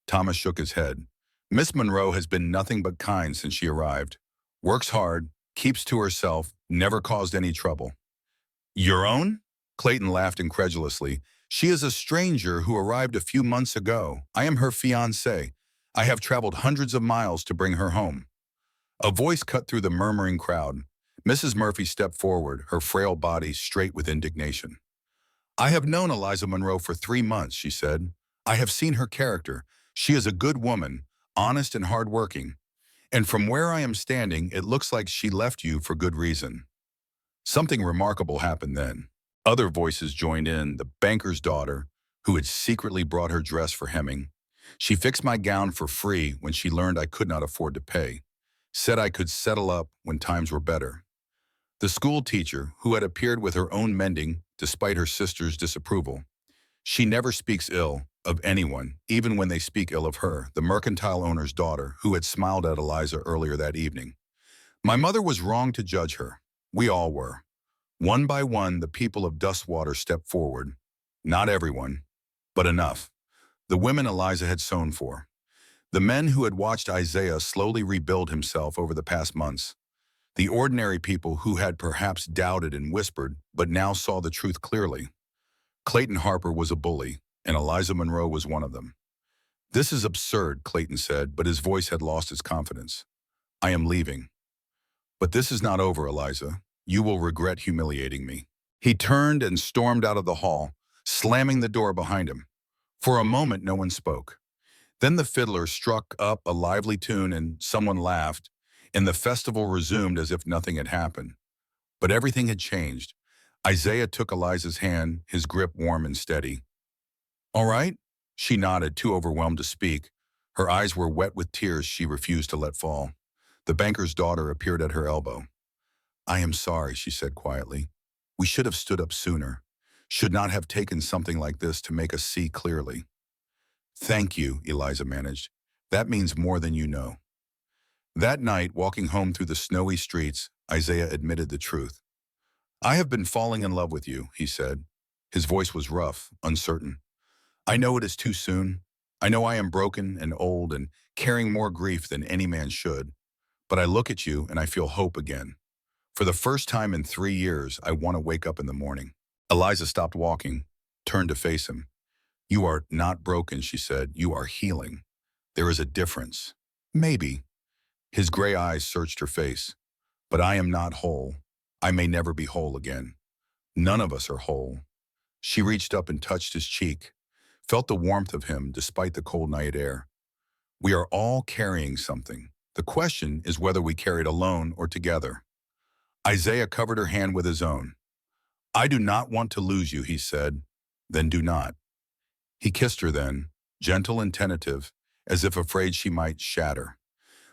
S1: Thomas shook his head. Miss Monroe has been nothing but kind since she arrived. Works hard, keeps to herself, never caused any trouble. Your own? Clayton laughed incredulously. She is a stranger who arrived a few months ago. I am her fiancé. I have traveled hundreds of miles to bring her home. A voice cut through the murmuring crowd. Mrs. Murphy stepped forward, her frail body straight with indignation. I have known Eliza Monroe for 3 months, she said. I have seen her character. She is a good woman, honest and hardworking. And from where I am standing, it looks like she left you for good reason. Something remarkable happened then. Other voices joined in, the banker's daughter, who had secretly brought her dress for hemming. She fixed my gown for free when she learned I could not afford to pay. Said I could settle up when times were better. The school teacher, who had appeared with her own mending despite her sister's disapproval. She never speaks ill of anyone, even when they speak ill of her, the mercantile owner's daughter, who had smiled at Eliza earlier that evening. My mother was wrong to judge her. We all were. One by one, the people of Dustwater stepped forward. Not everyone, but enough. The women Eliza had sewn for. The men who had watched Isaiah slowly rebuild himself over the past months. The ordinary people who had perhaps doubted and whispered, but now saw the truth clearly. Clayton Harper was a bully, and Eliza Monroe was one of them. This is absurd, Clayton said, but his voice had lost its confidence. I am leaving. But this is not over, Eliza. You will regret humiliating me. He turned and stormed out of the hall, slamming the door behind him. For a moment, no one spoke. Then the fiddler struck up a lively tune and someone laughed, and the festival resumed as if nothing had happened. But everything had changed. Isaiah took Eliza's hand, his grip warm and steady. All right? She nodded, too overwhelmed to speak. Her eyes were wet with tears she refused to let fall. The banker's daughter appeared at her elbow. I am sorry, she said quietly. We should have stood up sooner. Should not have taken something like this to make us see clearly. Thank you, Eliza managed. That means more than you know. That night, walking home through the snowy streets, Isaiah admitted the truth. I have been falling in love with you, he said. His voice was rough, uncertain. I know it is too soon. I know I am broken and old and carrying more grief than any man should. But I look at you and I feel hope again. For the first time in 3 years, I want to wake up in the morning. Eliza stopped walking, turned to face him. You are not broken, she said. You are healing. There is a difference. Maybe. His gray eyes searched her face. But I am not whole. I may never be whole again. None of us are whole. She reached up and touched his cheek, felt the warmth of him despite the cold night air. We are all carrying something. The question is whether we carry it alone or together. Isaiah covered her hand with his own. I do not want to lose you, he said. Then do not. He kissed her then, gentle and tentative, as if afraid she might shatter.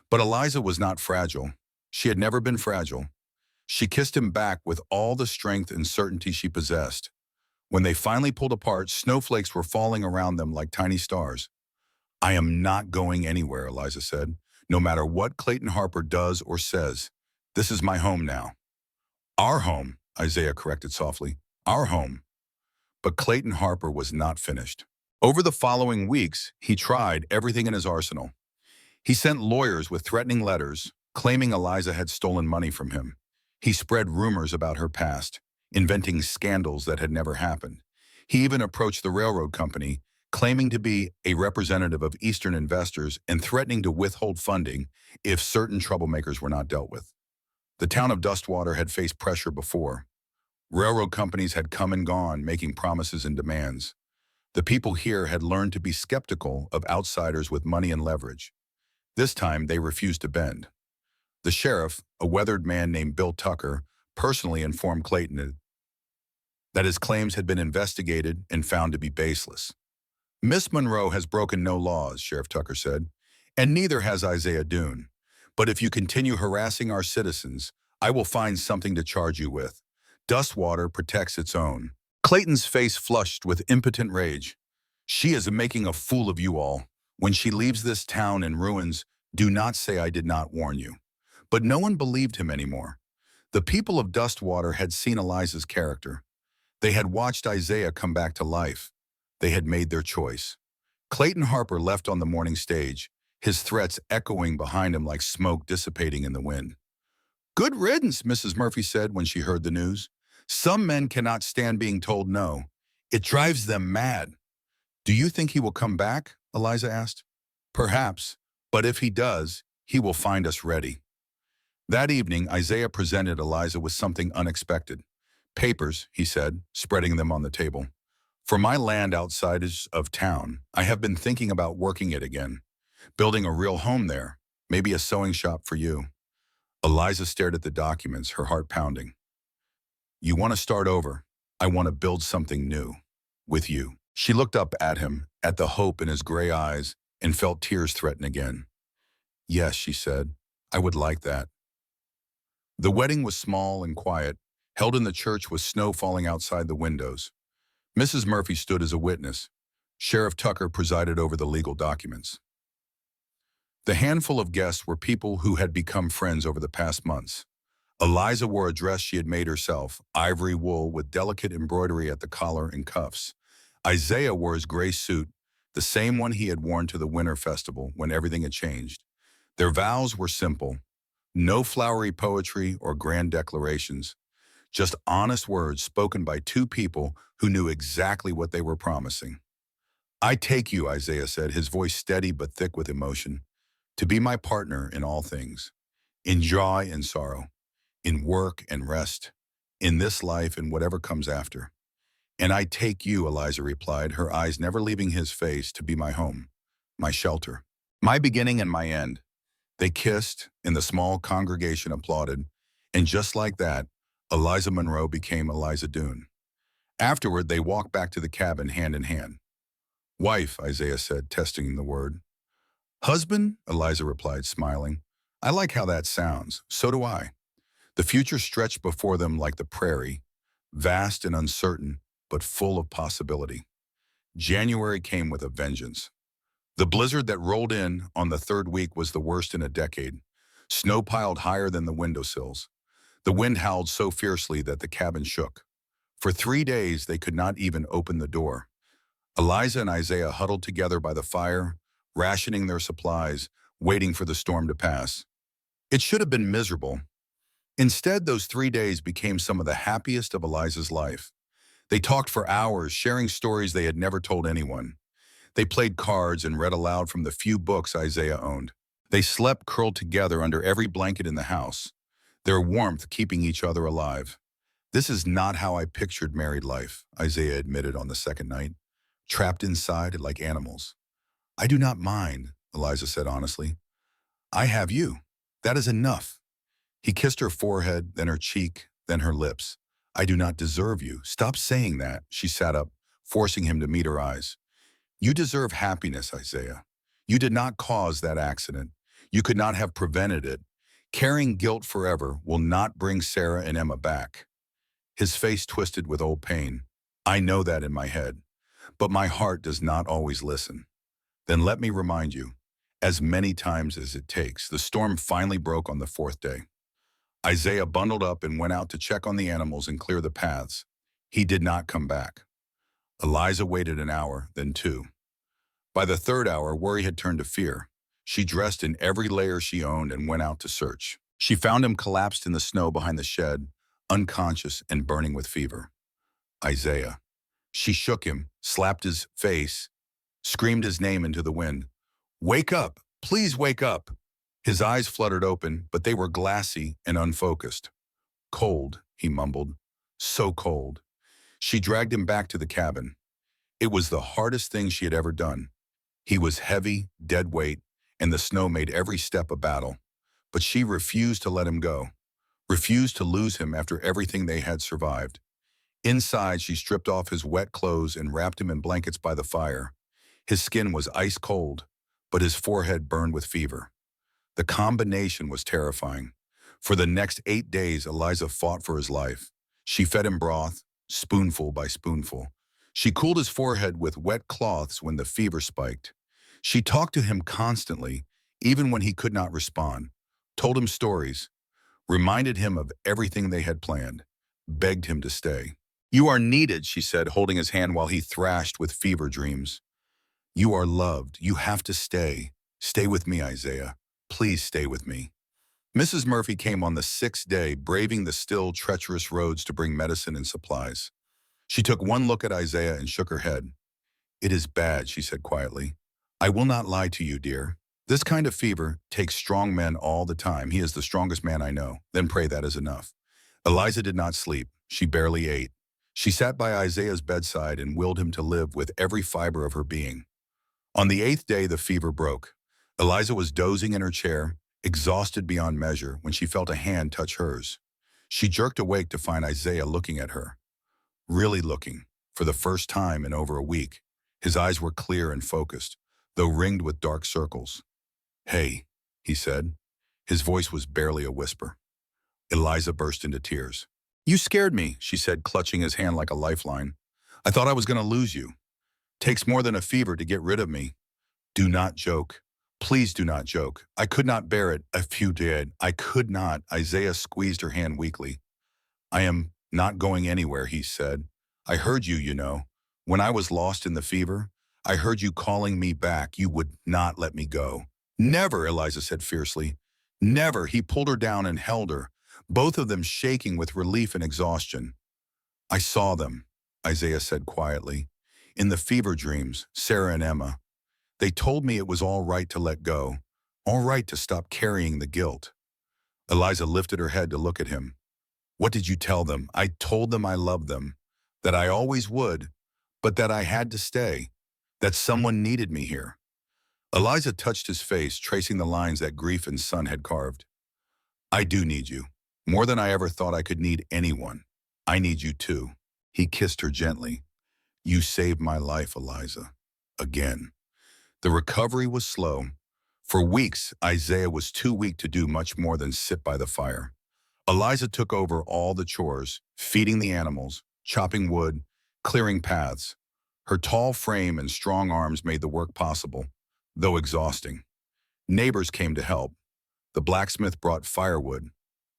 S1: But Eliza was not fragile. She had never been fragile. She kissed him back with all the strength and certainty she possessed. When they finally pulled apart, snowflakes were falling around them like tiny stars. "I am not going anywhere," Eliza said. "No matter what Clayton Harper does or says. This is my home now." "Our home," Isaiah corrected softly. "Our home." But Clayton Harper was not finished. Over the following weeks, he tried everything in his arsenal. He sent lawyers with threatening letters, claiming Eliza had stolen money from him. He spread rumors about her past, inventing scandals that had never happened. He even approached the railroad company, claiming to be a representative of Eastern investors and threatening to withhold funding if certain troublemakers were not dealt with. The town of Dustwater had faced pressure before. Railroad companies had come and gone, making promises and demands. The people here had learned to be skeptical of outsiders with money and leverage. This time, they refused to bend. The sheriff, a weathered man named Bill Tucker, personally informed Clayton that his claims had been investigated and found to be baseless. "Miss Monroe has broken no laws," Sheriff Tucker said, "and neither has Isaiah Doone. But if you continue harassing our citizens, I will find something to charge you with. Dustwater protects its own." Clayton's face flushed with impotent rage. "She is making a fool of you all. When she leaves this town in ruins, do not say I did not warn you." But no one believed him anymore. The people of Dustwater had seen Eliza's character. They had watched Isaiah come back to life. They had made their choice. Clayton Harper left on the morning stage, his threats echoing behind him like smoke dissipating in the wind. "Good riddance," Mrs. Murphy said when she heard the news. "Some men cannot stand being told no. It drives them mad." "Do you think he will come back?" Eliza asked. "Perhaps, but if he does, he will find us ready." That evening, Isaiah presented Eliza with something unexpected. "Papers," he said, spreading them on the table. "For my land outside of town, I have been thinking about working it again, building a real home there, maybe a sewing shop for you." Eliza stared at the documents, her heart pounding. "You want to start over. I want to build something new. With you." She looked up at him, at the hope in his gray eyes, and felt tears threaten again. "Yes," she said, "I would like that." The wedding was small and quiet, held in the church with snow falling outside the windows. Mrs. Murphy stood as a witness. Sheriff Tucker presided over the legal documents. The handful of guests were people who had become friends over the past months. Eliza wore a dress she had made herself, ivory wool with delicate embroidery at the collar and cuffs. Isaiah wore his gray suit, the same one he had worn to the winter festival when everything had changed. Their vows were simple. No flowery poetry or grand declarations, just honest words spoken by two people who knew exactly what they were promising. "I take you," Isaiah said, his voice steady but thick with emotion, "to be my partner in all things, in joy and sorrow, in work and rest, in this life and whatever comes after." "And I take you," Eliza replied, her eyes never leaving his face, "to be my home, my shelter, my beginning and my end." They kissed, and the small congregation applauded, and just like that, Eliza Monroe became Eliza Doone. Afterward, they walked back to the cabin hand in hand. "Wife," Isaiah said, testing the word. "Husband," Eliza replied, smiling. "I like how that sounds. So do I." The future stretched before them like the prairie, vast and uncertain, but full of possibility. January came with a vengeance. The blizzard that rolled in on the third week was the worst in a decade. Snow piled higher than the windowsills. The wind howled so fiercely that the cabin shook. For 3 days, they could not even open the door. Eliza and Isaiah huddled together by the fire, rationing their supplies, waiting for the storm to pass. It should have been miserable. Instead, those 3 days became some of the happiest of Eliza's life. They talked for hours, sharing stories they had never told anyone. They played cards and read aloud from the few books Isaiah owned. They slept curled together under every blanket in the house, their warmth keeping each other alive. "This is not how I pictured married life," Isaiah admitted on the second night, "trapped inside like animals." "I do not mind," Eliza said honestly. "I have you. That is enough." He kissed her forehead, then her cheek, then her lips. "I do not deserve you. Stop saying that." She sat up, forcing him to meet her eyes. "You deserve happiness, Isaiah. You did not cause that accident. You could not have prevented it. Carrying guilt forever will not bring Sarah and Emma back. His face twisted with old pain. I know that in my head, but my heart does not always listen. Then let me remind you, as many times as it takes, the storm finally broke on the fourth day. Isaiah bundled up and went out to check on the animals and clear the paths. He did not come back. Eliza waited an hour, then two. By the third hour, worry had turned to fear. She dressed in every layer she owned and went out to search. She found him collapsed in the snow behind the shed, unconscious and burning with fever. Isaiah. She shook him, slapped his face, screamed his name into the wind. Wake up! Please wake up! His eyes fluttered open, but they were glassy and unfocused. Cold, he mumbled. So cold. She dragged him back to the cabin. It was the hardest thing she had ever done. He was heavy, dead weight, and the snow made every step a battle. But she refused to let him go, refused to lose him after everything they had survived. Inside, she stripped off his wet clothes and wrapped him in blankets by the fire. His skin was ice cold, but his forehead burned with fever. The combination was terrifying. For the next 8 days, Eliza fought for his life. She fed him broth, spoonful by spoonful. She cooled his forehead with wet cloths when the fever spiked. She talked to him constantly, even when he could not respond, told him stories, reminded him of everything they had planned, begged him to stay. You are needed, she said, holding his hand while he thrashed with fever dreams. You are loved. You have to stay. Stay with me, Isaiah. Please stay with me. Mrs. Murphy came on the 6th day, braving the still treacherous roads to bring medicine and supplies. She took one look at Isaiah and shook her head. It is bad, she said quietly. I will not lie to you, dear. This kind of fever takes strong men all the time. He is the strongest man I know. Then pray that is enough. Eliza did not sleep. She barely ate. She sat by Isaiah's bedside and willed him to live with every fiber of her being. On the 8th day, the fever broke. Eliza was dozing in her chair, exhausted beyond measure, when she felt a hand touch hers. She jerked awake to find Isaiah looking at her. Really looking, for the first time in over a week. His eyes were clear and focused, though ringed with dark circles. Hey, he said. His voice was barely a whisper. Eliza burst into tears. You scared me, she said, clutching his hand like a lifeline. I thought I was going to lose you. Takes more than a fever to get rid of me. Do not joke. Please do not joke. I could not bear it if you did. I could not. Isaiah squeezed her hand weakly. I am not going anywhere, he said. I heard you, you know. When I was lost in the fever, I heard you calling me back. You would not let me go. Never, Eliza said fiercely. Never. He pulled her down and held her, both of them shaking with relief and exhaustion. I saw them, Isaiah said quietly. In the fever dreams, Sarah and Emma. They told me it was all right to let go, all right to stop carrying the guilt. Eliza lifted her head to look at him. What did you tell them? I told them I loved them, that I always would, but that I had to stay, that someone needed me here. Eliza touched his face, tracing the lines that grief and sun had carved. I do need you, more than I ever thought I could need anyone. I need you too. He kissed her gently. You saved my life, Eliza. Again. The recovery was slow. For weeks, Isaiah was too weak to do much more than sit by the fire. Eliza took over all the chores, feeding the animals, chopping wood, clearing paths. Her tall frame and strong arms made the work possible, though exhausting. Neighbors came to help. The blacksmith brought firewood.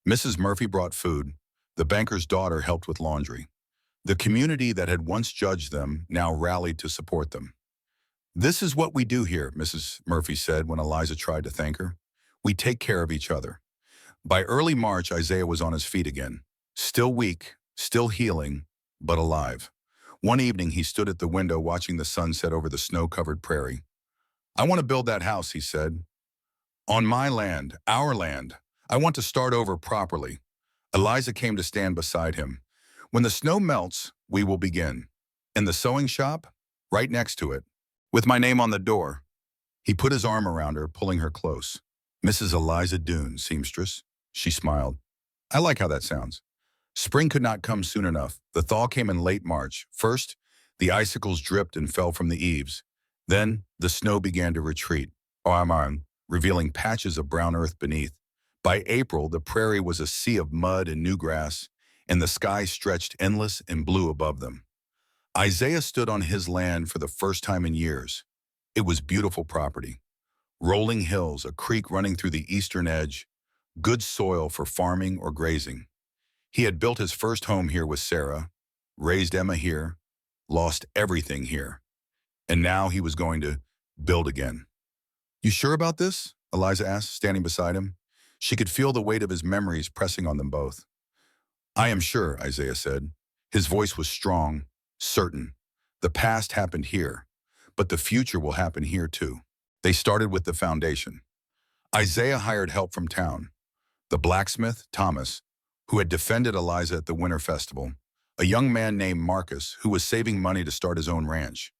S1: Mrs. Murphy brought food. The banker's daughter helped with laundry. The community that had once judged them now rallied to support them. This is what we do here, Mrs. Murphy said when Eliza tried to thank her. We take care of each other. By early March, Isaiah was on his feet again. Still weak, still healing, but alive. One evening, he stood at the window watching the sun set over the snow-covered prairie. I want to build that house, he said. On my land, our land. I want to start over properly. Eliza came to stand beside him. When the snow melts, we will begin. In the sewing shop, right next to it, with my name on the door. He put his arm around her, pulling her close. Mrs. Eliza Doone, seamstress. She smiled. I like how that sounds. Spring could not come soon enough. The thaw came in late March. First, the icicles dripped and fell from the eaves. Then, the snow began to retreat. revealing patches of brown earth beneath. By April, the prairie was a sea of mud and new grass, and the sky stretched endless and blue above them. Isaiah stood on his land for the first time in years. It was beautiful property. Rolling hills, a creek running through the eastern edge, good soil for farming or grazing. He had built his first home here with Sarah, raised Emma here, lost everything here, and now he was going to build again. "You sure about this?" Eliza asked, standing beside him. She could feel the weight of his memories pressing on them both. "I am sure," Isaiah said. His voice was strong, certain. "The past happened here, but the future will happen here too." They started with the foundation. Isaiah hired help from town. The blacksmith, Thomas, who had defended Eliza at the winter festival, a young man named Marcus who was saving money to start his own ranch,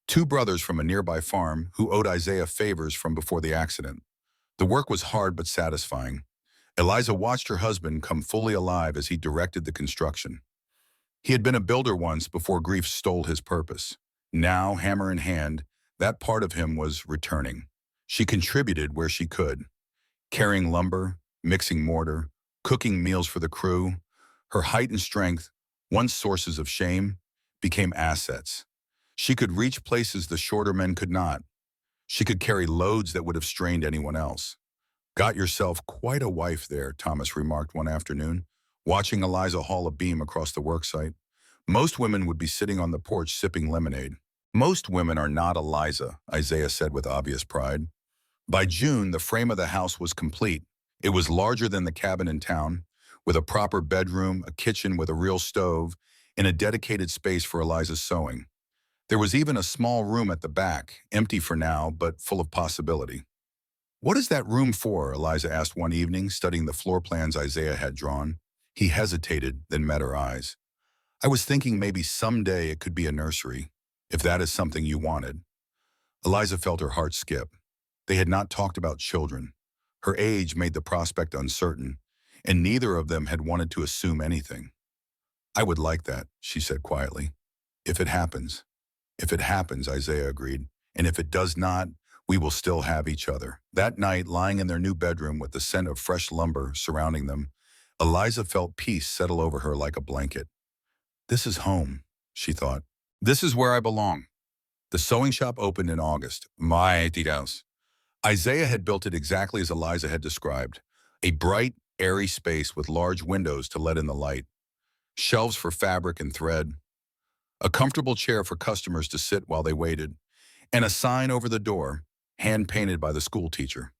S1: two brothers from a nearby farm who owed Isaiah favors from before the accident. The work was hard but satisfying. Eliza watched her husband come fully alive as he directed the construction. He had been a builder once before grief stole his purpose. Now, hammer in hand, that part of him was returning. She contributed where she could, carrying lumber, mixing mortar, cooking meals for the crew. Her height and strength, once sources of shame, became assets. She could reach places the shorter men could not. She could carry loads that would have strained anyone else. "Got yourself quite a wife there," Thomas remarked one afternoon, watching Eliza haul a beam across the worksite. Most women would be sitting on the porch sipping lemonade. "Most women are not Eliza," Isaiah said with obvious pride. By June, the frame of the house was complete. It was larger than the cabin in town, with a proper bedroom, a kitchen with a real stove, and a dedicated space for Eliza's sewing. There was even a small room at the back, empty for now, but full of possibility. "What is that room for?" Eliza asked one evening, studying the floor plans Isaiah had drawn. He hesitated, then met her eyes. "I was thinking maybe someday it could be a nursery, if that is something you wanted." Eliza felt her heart skip. They had not talked about children. Her age made the prospect uncertain, and neither of them had wanted to assume anything. "I would like that," she said quietly. "If it happens." "If it happens," Isaiah agreed. "And if it does not, we will still have each other." That night, lying in their new bedroom with the scent of fresh lumber surrounding them, Eliza felt peace settle over her like a blanket. "This is home," she thought. "This is where I belong." The sewing shop opened in August. My house. Isaiah had built it exactly as Eliza had described. A bright, airy space with large windows to let in the light, shelves for fabric and thread, a comfortable chair for customers to sit while they waited, and a sign over the door, hand-painted by the school teacher.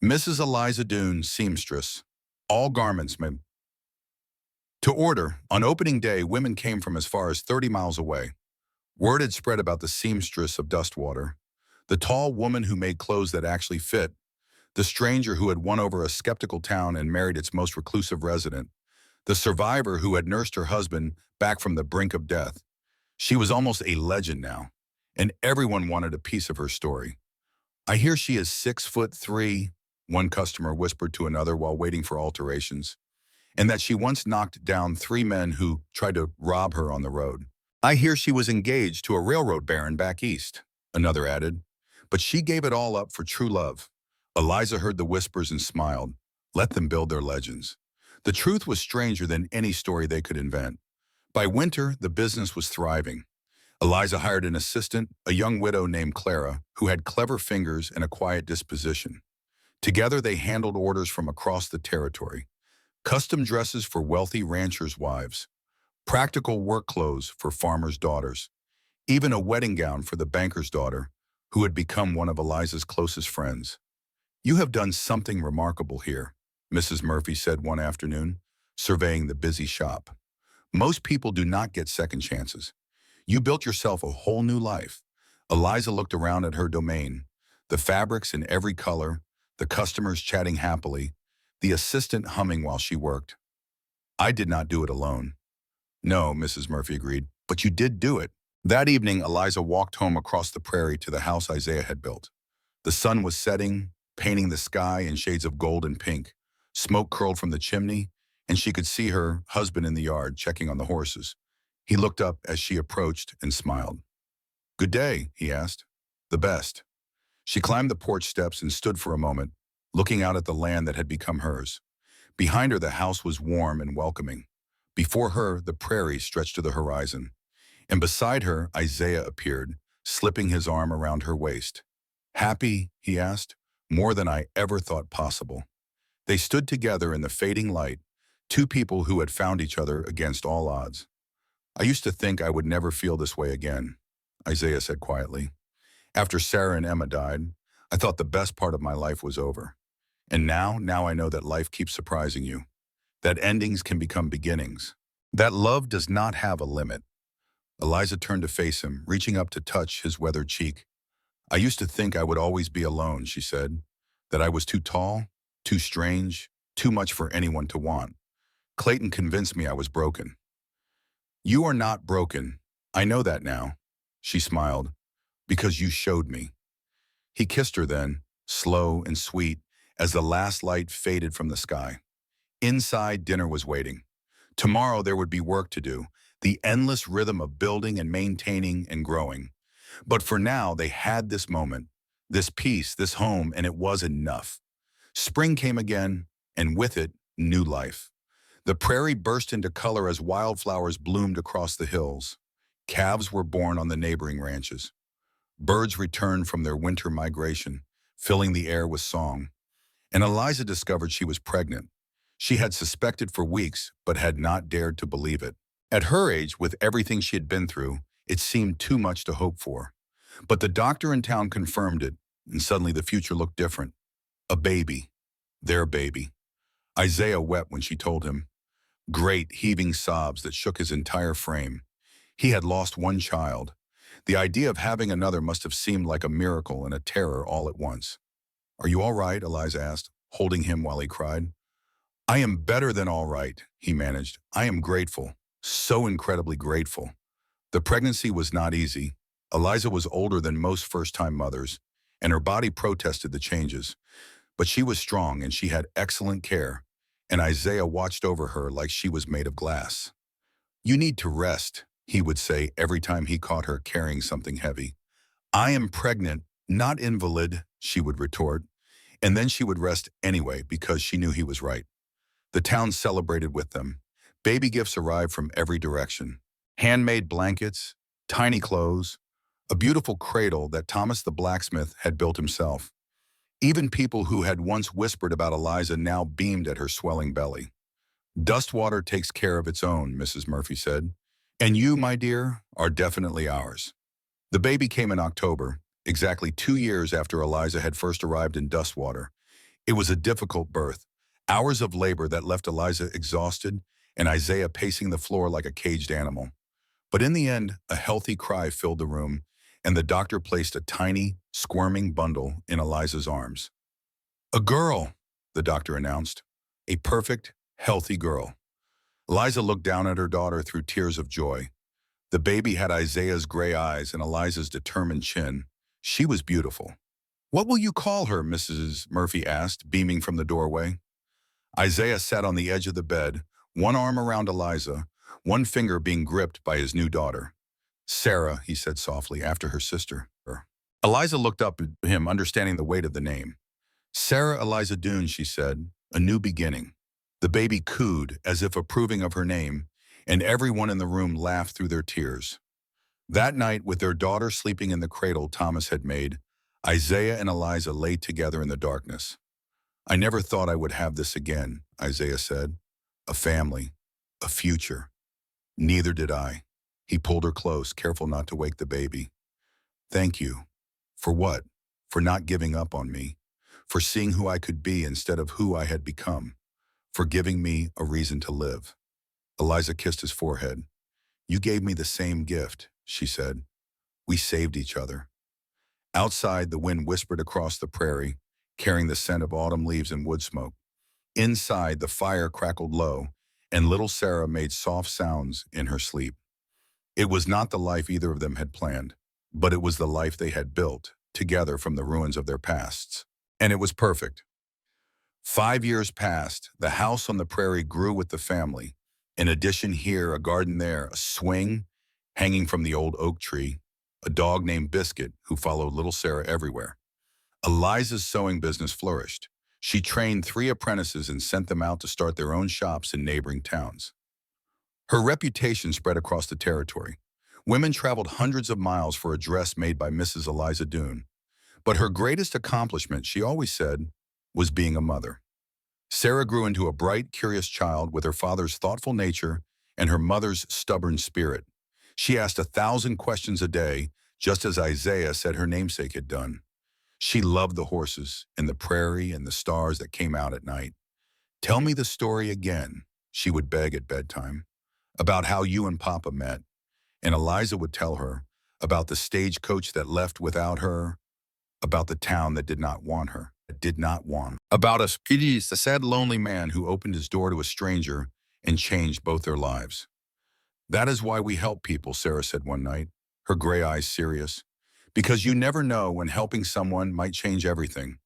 S1: "Mrs. Eliza Doone, seamstress. All garments made to order." On opening day, women came from as far as 30 miles away. Word had spread about the seamstress of Dustwater, the tall woman who made clothes that actually fit, the stranger who had won over a skeptical town and married its most reclusive resident, the survivor who had nursed her husband back from the brink of death. She was almost a legend now, and everyone wanted a piece of her story. "I hear she is 6'3", one customer whispered to another while waiting for alterations, and that she once knocked down 3 men who tried to rob her on the road. "I hear she was engaged to a railroad baron back east," another added, "but she gave it all up for true love." Eliza heard the whispers and smiled. Let them build their legends. The truth was stranger than any story they could invent. By winter, the business was thriving. Eliza hired an assistant, a young widow named Clara, who had clever fingers and a quiet disposition. Together, they handled orders from across the territory. Custom dresses for wealthy ranchers' wives, practical work clothes for farmers' daughters, even a wedding gown for the banker's daughter, who had become one of Eliza's closest friends. "You have done something remarkable here," Mrs. Murphy said one afternoon, surveying the busy shop. "Most people do not get second chances. You built yourself a whole new life." Eliza looked around at her domain, the fabrics in every color, the customers chatting happily, the assistant humming while she worked. "I did not do it alone." "No," Mrs. Murphy agreed, "but you did do it." That evening, Eliza walked home across the prairie to the house Isaiah had built. The sun was setting, painting the sky in shades of gold and pink. Smoke curled from the chimney, and she could see her husband in the yard checking on the horses. He looked up as she approached and smiled. "Good day," he asked. "The best." She climbed the porch steps and stood for a moment, looking out at the land that had become hers. Behind her, the house was warm and welcoming. Before her, the prairie stretched to the horizon. And beside her, Isaiah appeared, slipping his arm around her waist. "Happy?" he asked. "More than I ever thought possible." They stood together in the fading light, two people who had found each other against all odds. "I used to think I would never feel this way again," Isaiah said quietly. "After Sarah and Emma died, I thought the best part of my life was over. And now I know that life keeps surprising you, that endings can become beginnings, that love does not have a limit." Eliza turned to face him, reaching up to touch his weathered cheek. "I used to think I would always be alone," she said, "that I was too tall, too strange, too much for anyone to want. Clayton convinced me I was broken." "You are not broken. I know that now," she smiled, "because you showed me." He kissed her then, slow and sweet, as the last light faded from the sky. Inside, dinner was waiting. Tomorrow there would be work to do, the endless rhythm of building and maintaining and growing. But for now, they had this moment, this peace, this home, and it was enough. Spring came again, and with it, new life. The prairie burst into color as wildflowers bloomed across the hills. Calves were born on the neighboring ranches. Birds returned from their winter migration, filling the air with song. And Eliza discovered she was pregnant. She had suspected for weeks, but had not dared to believe it. At her age, with everything she had been through, it seemed too much to hope for. But the doctor in town confirmed it, and suddenly the future looked different. A baby. Their baby. Isaiah wept when she told him. Great, heaving sobs that shook his entire frame. He had lost one child. The idea of having another must have seemed like a miracle and a terror all at once. "Are you all right?" Eliza asked, holding him while he cried. "I am better than all right," he managed. "I am grateful, so incredibly grateful." The pregnancy was not easy. Eliza was older than most first-time mothers, and her body protested the changes. But she was strong and she had excellent care, and Isaiah watched over her like she was made of glass. "You need to rest," he would say every time he caught her carrying something heavy. "I am pregnant, not invalid," she would retort, and then she would rest anyway because she knew he was right. The town celebrated with them. Baby gifts arrived from every direction. Handmade blankets, tiny clothes, a beautiful cradle that Thomas the blacksmith had built himself. Even people who had once whispered about Eliza now beamed at her swelling belly. "Dust water takes care of its own," Mrs. Murphy said. "And you, my dear, are definitely ours." The baby came in October, exactly 2 years after Eliza had first arrived in Dustwater. It was a difficult birth, hours of labor that left Eliza exhausted and Isaiah pacing the floor like a caged animal. But in the end, a healthy cry filled the room, and the doctor placed a tiny, squirming bundle in Eliza's arms. "A girl," the doctor announced. "A perfect, healthy girl." Eliza looked down at her daughter through tears of joy. The baby had Isaiah's gray eyes and Eliza's determined chin. She was beautiful. "What will you call her?" Mrs. Murphy asked, beaming from the doorway. Isaiah sat on the edge of the bed, one arm around Eliza, one finger being gripped by his new daughter. "Sarah," he said softly, after her sister. Eliza looked up at him, understanding the weight of the name. "Sarah Eliza Doone," she said, "a new beginning." The baby cooed, as if approving of her name, and everyone in the room laughed through their tears. That night, with their daughter sleeping in the cradle Thomas had made, Isaiah and Eliza lay together in the darkness. "I never thought I would have this again," Isaiah said. "A family, a future." "Neither did I." He pulled her close, careful not to wake the baby. "Thank you." "For what?" "For not giving up on me. For seeing who I could be instead of who I had become. For giving me a reason to live." Eliza kissed his forehead. "You gave me the same gift," she said. "We saved each other." Outside, the wind whispered across the prairie, carrying the scent of autumn leaves and wood smoke. Inside, the fire crackled low, and little Sarah made soft sounds in her sleep. It was not the life either of them had planned, but it was the life they had built, together from the ruins of their pasts. And it was perfect. 5 years passed. The house on the prairie grew with the family. An addition here, a garden there, a swing hanging from the old oak tree, a dog named Biscuit who followed little Sarah everywhere. Eliza's sewing business flourished. She trained 3 apprentices and sent them out to start their own shops in neighboring towns. Her reputation spread across the territory. Women traveled hundreds of miles for a dress made by Mrs. Eliza Doone. But her greatest accomplishment, she always said, was being a mother. Sarah grew into a bright, curious child with her father's thoughtful nature and her mother's stubborn spirit. She asked 1,000 questions a day, just as Isaiah said her namesake had done. She loved the horses and the prairie and the stars that came out at night. "Tell me the story again," she would beg at bedtime, "about how you and Papa met." And Eliza would tell her about the stagecoach that left without her, about the town that did not want her, about a sad, lonely man who opened his door to a stranger and changed both their lives. "That is why we help people," Sarah said one night, her gray eyes serious, "because you never know when helping someone might change everything."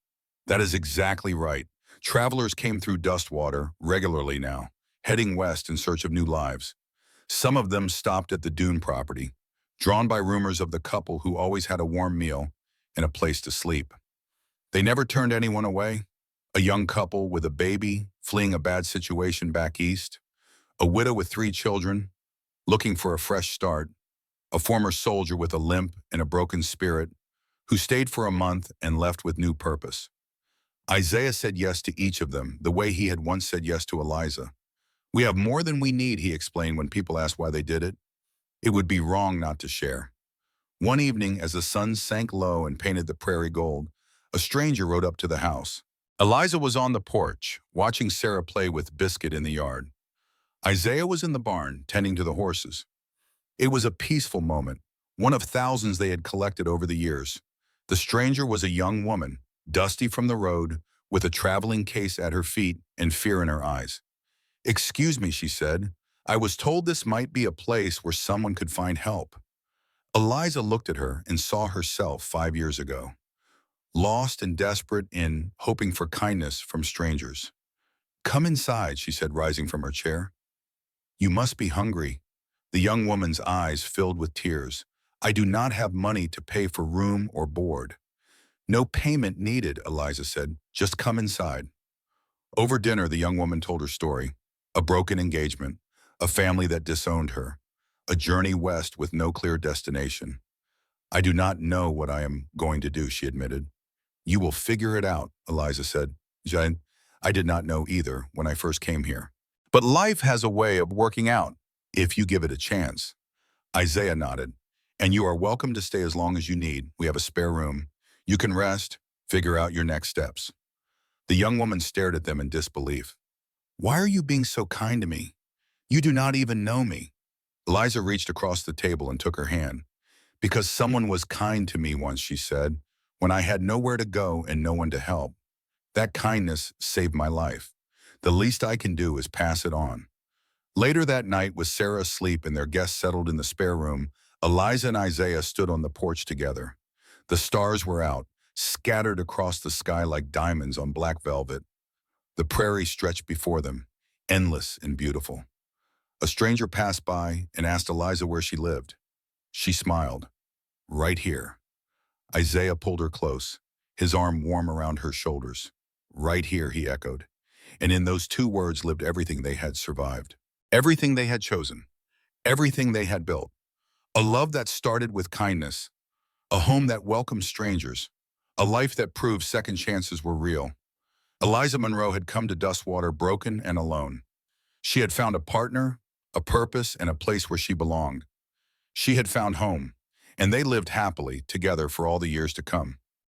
S1: That is exactly right. Travelers came through Dustwater regularly now, heading west in search of new lives. Some of them stopped at the Dune property, drawn by rumors of the couple who always had a warm meal and a place to sleep. They never turned anyone away. A young couple with a baby fleeing a bad situation back east, a widow with 3 children looking for a fresh start, a former soldier with a limp and a broken spirit who stayed for a month and left with new purpose. Isaiah said yes to each of them, the way he had once said yes to Eliza. "We have more than we need," he explained when people asked why they did it. "It would be wrong not to share." One evening, as the sun sank low and painted the prairie gold, a stranger rode up to the house. Eliza was on the porch, watching Sarah play with Biscuit in the yard. Isaiah was in the barn, tending to the horses. It was a peaceful moment, one of thousands they had collected over the years. The stranger was a young woman, dusty from the road, with a traveling case at her feet and fear in her eyes. "Excuse me," she said. "I was told this might be a place where someone could find help." Eliza looked at her and saw herself 5 years ago, lost and desperate in hoping for kindness from strangers. "Come inside," she said, rising from her chair. "You must be hungry." The young woman's eyes filled with tears. "I do not have money to pay for room or board." "No payment needed," Eliza said. "Just come inside." Over dinner, the young woman told her story. A broken engagement, a family that disowned her, a journey west with no clear destination. "I do not know what I am going to do," she admitted. "You will figure it out," Eliza said. I did not know either when I first came here. But life has a way of working out, if you give it a chance." Isaiah nodded. "And you are welcome to stay as long as you need. We have a spare room. You can rest, figure out your next steps." The young woman stared at them in disbelief. "Why are you being so kind to me? You do not even know me." Eliza reached across the table and took her hand. "Because someone was kind to me once," she said, "when I had nowhere to go and no one to help. That kindness saved my life. The least I can do is pass it on." Later that night, with Sarah asleep and their guests settled in the spare room, Eliza and Isaiah stood on the porch together. The stars were out, scattered across the sky like diamonds on black velvet. The prairie stretched before them, endless and beautiful. A stranger passed by and asked Eliza where she lived. She smiled. "Right here." Isaiah pulled her close, his arm warm around her shoulders. "Right here," he echoed. And in those 2 words lived everything they had survived. Everything they had chosen. Everything they had built. A love that started with kindness. A home that welcomed strangers. A life that proved second chances were real. Eliza Monroe had come to Dustwater broken and alone. She had found a partner, a purpose, and a place where she belonged. She had found home, and they lived happily together for all the years to come.